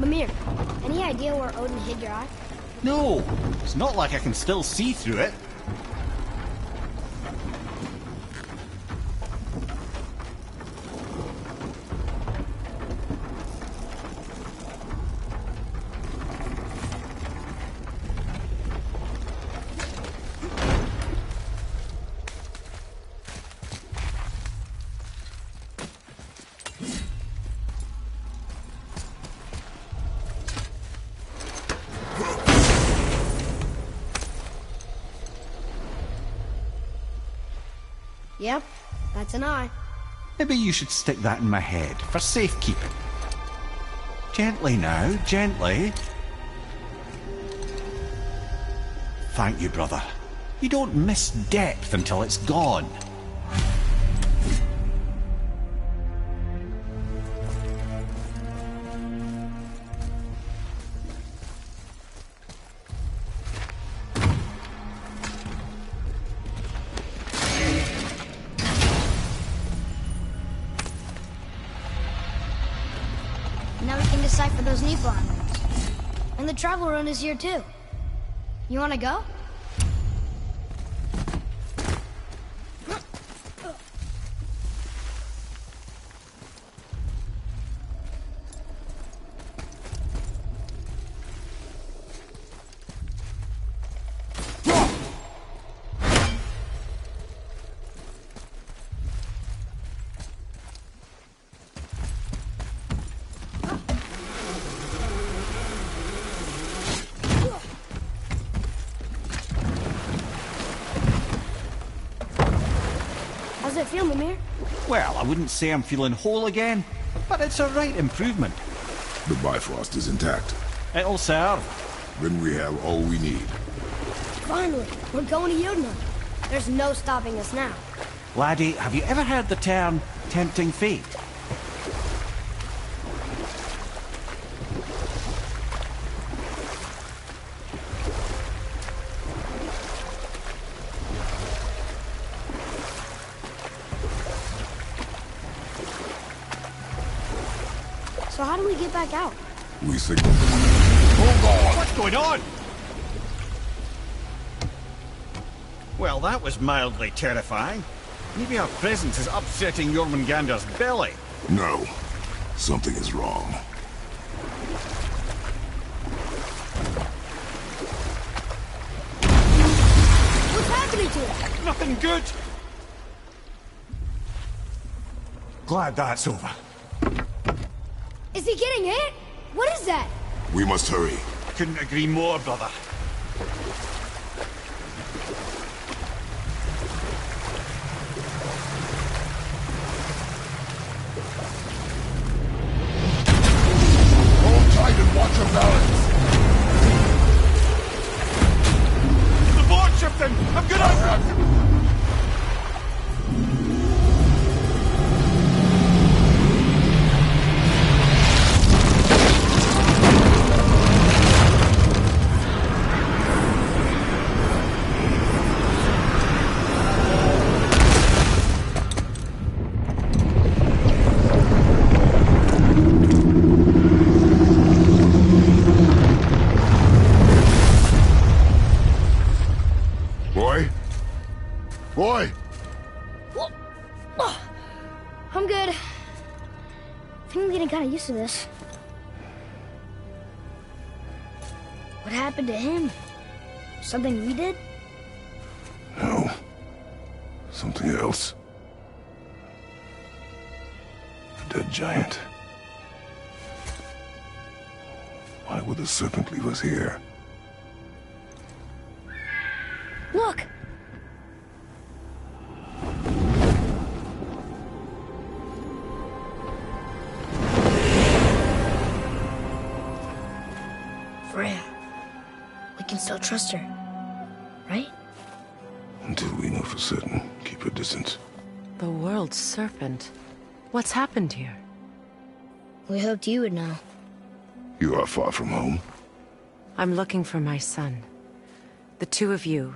Mimir, any idea where Odin hid your eye? No, it's not like I can still see through it. Yep, that's an eye. Maybe you should stick that in my head for safekeeping. Gently now, gently. Thank you, brother. You don't miss depth until it's gone. Now we can decipher those Niflheim runes. And the travel rune is here too. You wanna go? How's it feel, Mimir? Well, I wouldn't say I'm feeling whole again, but it's a right improvement. The Bifrost is intact. It'll serve. Then we have all we need. Finally, we're going to Jotunheim. There's no stopping us now. Laddie, have you ever heard the term tempting fate? So how do we get back out? We signal them. Hold on! What's going on? Well, that was mildly terrifying. Maybe our presence is upsetting Jormungandr's belly. No. Something is wrong. What's happening to us? Nothing good. Glad that's over. Is he getting hit? What is that? We must hurry. Couldn't agree more, brother. Hold tight and watch your balance. The board shifting! I'm gonna... Boy! I'm good. I think I'm getting kind of used to this. What happened to him? Something we did? No. Something else. undead giant. Why would the serpent leave us here? Look! Freya. We can still trust her, right? Until we know for certain, keep her distant. The world's serpent. What's happened here? We hoped you would know. You are far from home. I'm looking for my son. The two of you.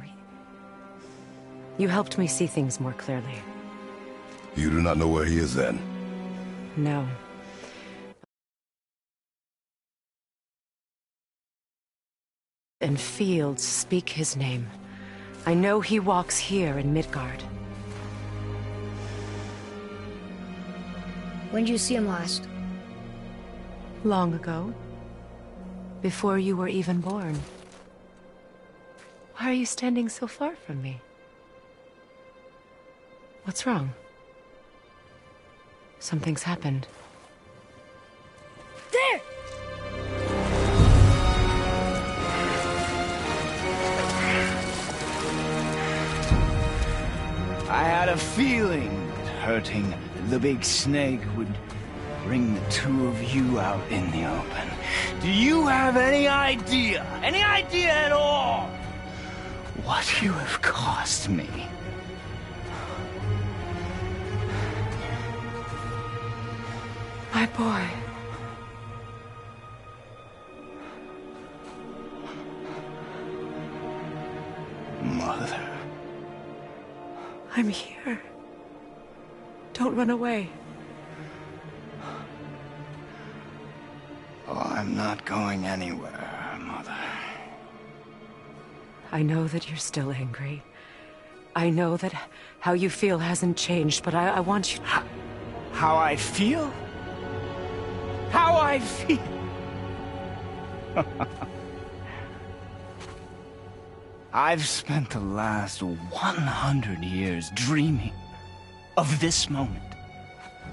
You helped me see things more clearly. You do not know where he is then? No. And fields speak his name. I know he walks here in Midgard. When did you see him last? Long ago. Before you were even born. Why are you standing so far from me? What's wrong? Something's happened. There! I had a feeling that hurting the big snake would bring the two of you out in the open. Do you have any idea at all, what you have cost me? My boy. Mother. I'm here. Don't run away. Oh, I'm not going anywhere, Mother. I know that you're still angry. I know that how you feel hasn't changed, but I want you to... How I feel? How I feel? I've spent the last 100 years dreaming of this moment.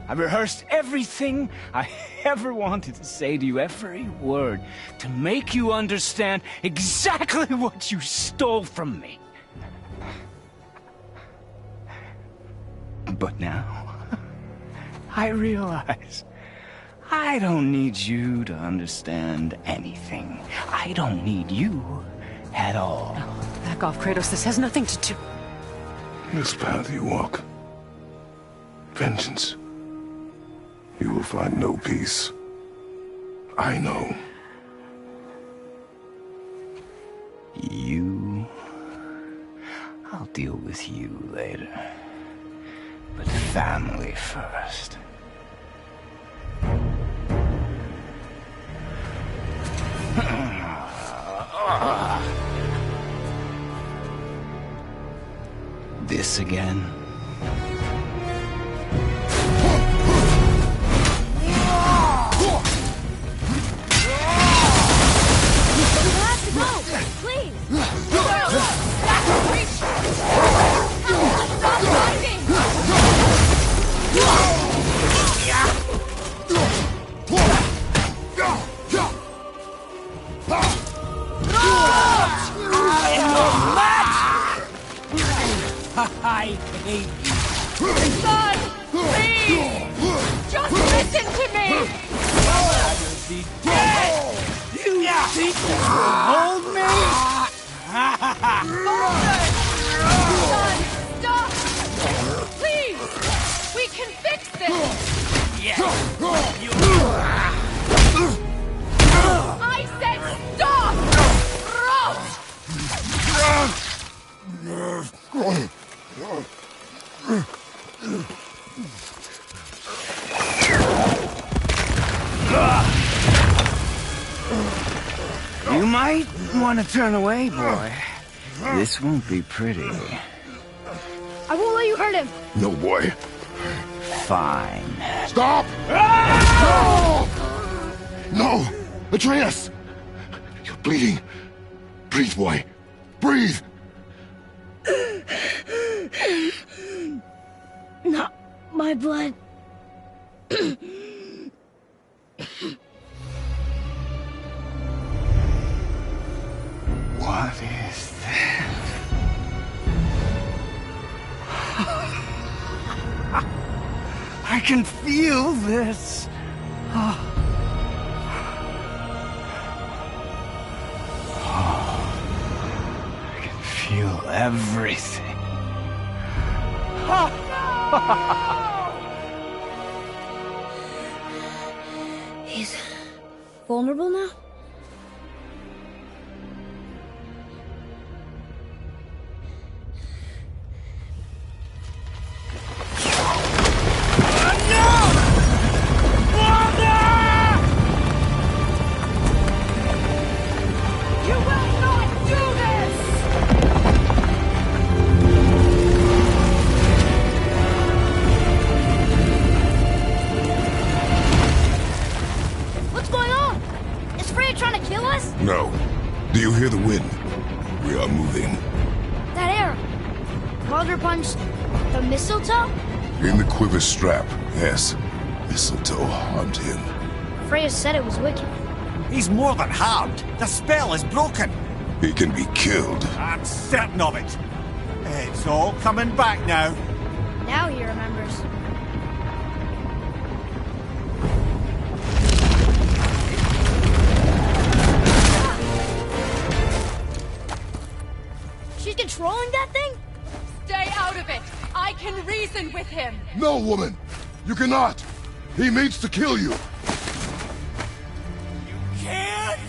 I've rehearsed everything I ever wanted to say to you, every word, to make you understand exactly what you stole from me. But now, I realize I don't need you to understand anything. I don't need you at all. No, back off, Kratos. This has nothing to do... This path you walk. Vengeance. You will find no peace. I know. You... I'll deal with you later. But family first. This again? I hate you. Son! Please! Just listen to me! I'd rather be dead! You think you can hold me? Son, stop! Please! We can fix this! Yeah. I said stop! You might want to turn away, boy. This won't be pretty. I won't let you hurt him! No, boy. Fine. Stop! No! Atreus! You're bleeding. Breathe, boy. Breathe! Not my blood. What is this? I can feel this. I can feel everything. He's vulnerable now? No. Do you hear the wind? We are moving. That arrow. Baldur punched the mistletoe? In the quiver strap, yes. Mistletoe harmed him. Freya said it was wicked. He's more than harmed. The spell is broken. He can be killed. I'm certain of it. It's all coming back now. Now he remembers. She's controlling that thing? Stay out of it! I can reason with him! No, woman! You cannot! He means to kill you! You can't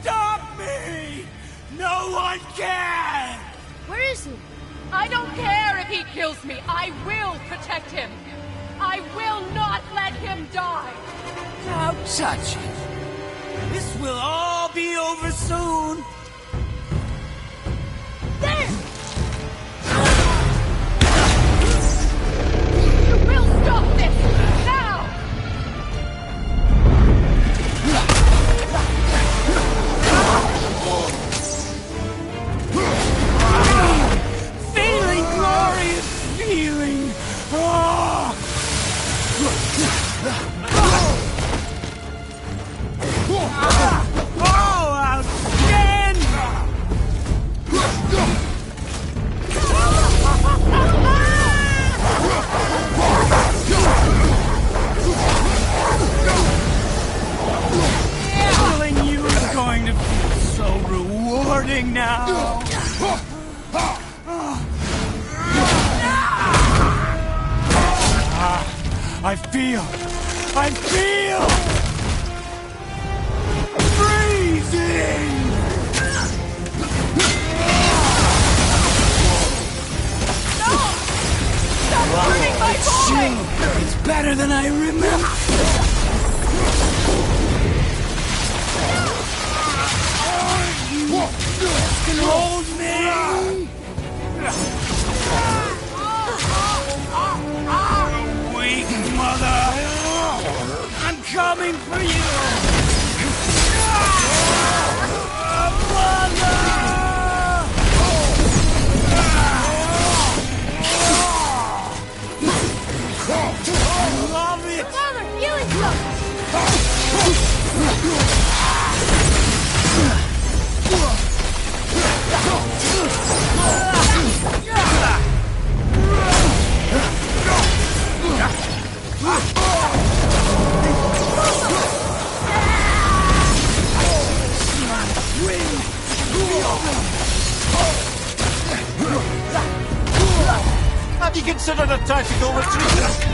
stop me! No one can! Where is he? I don't care if he kills me! I will protect him! I will not let him die! Don't touch it. This will all be over soon. There! You will stop this! Now! Feeling glorious feeling. Outstanding! Killing you is going to feel so rewarding now. I feel freezing! Stop hurting my boy! It's better than I remember. You can hold me. Weak mother. I'm coming for you. Love it. Father, healing stuff! Have you considered a tactical retreat?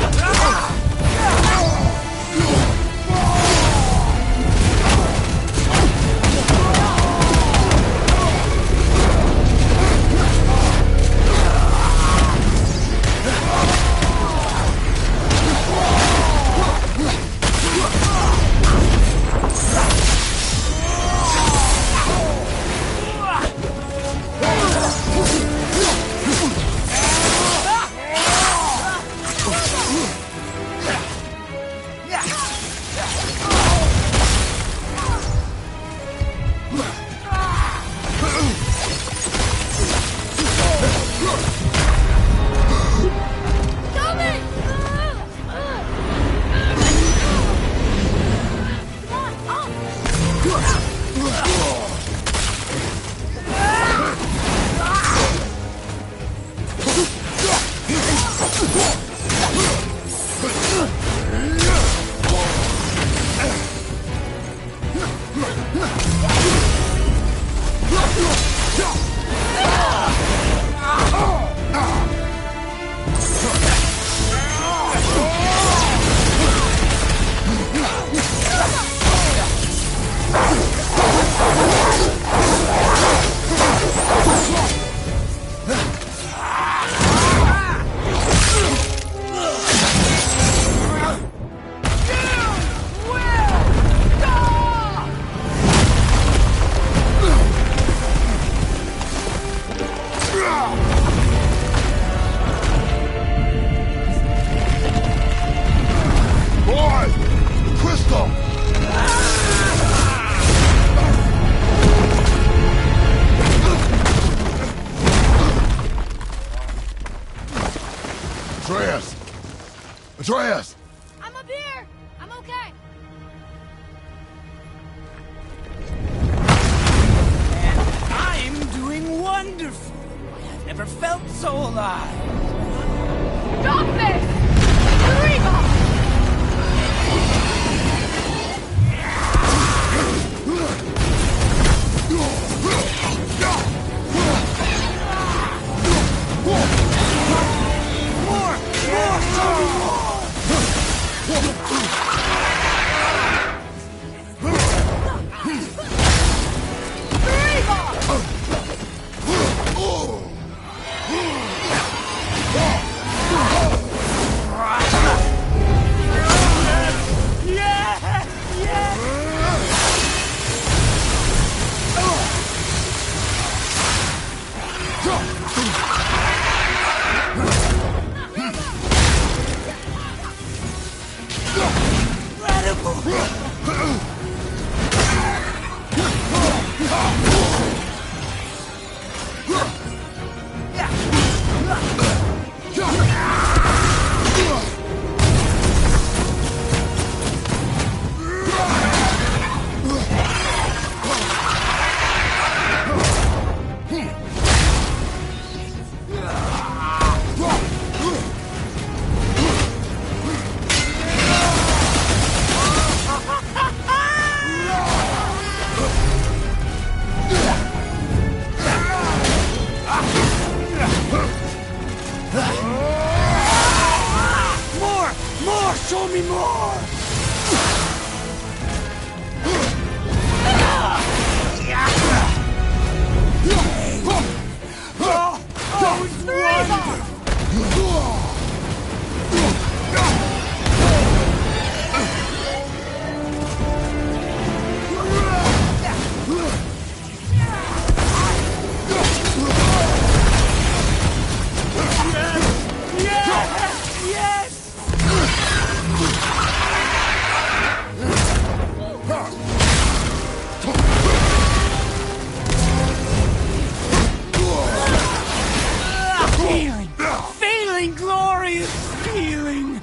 Atreus! I'm up here! I'm okay. I'm doing wonderful. I've never felt so alive. Stop this! Reba! Show me more! Feeling glorious feeling.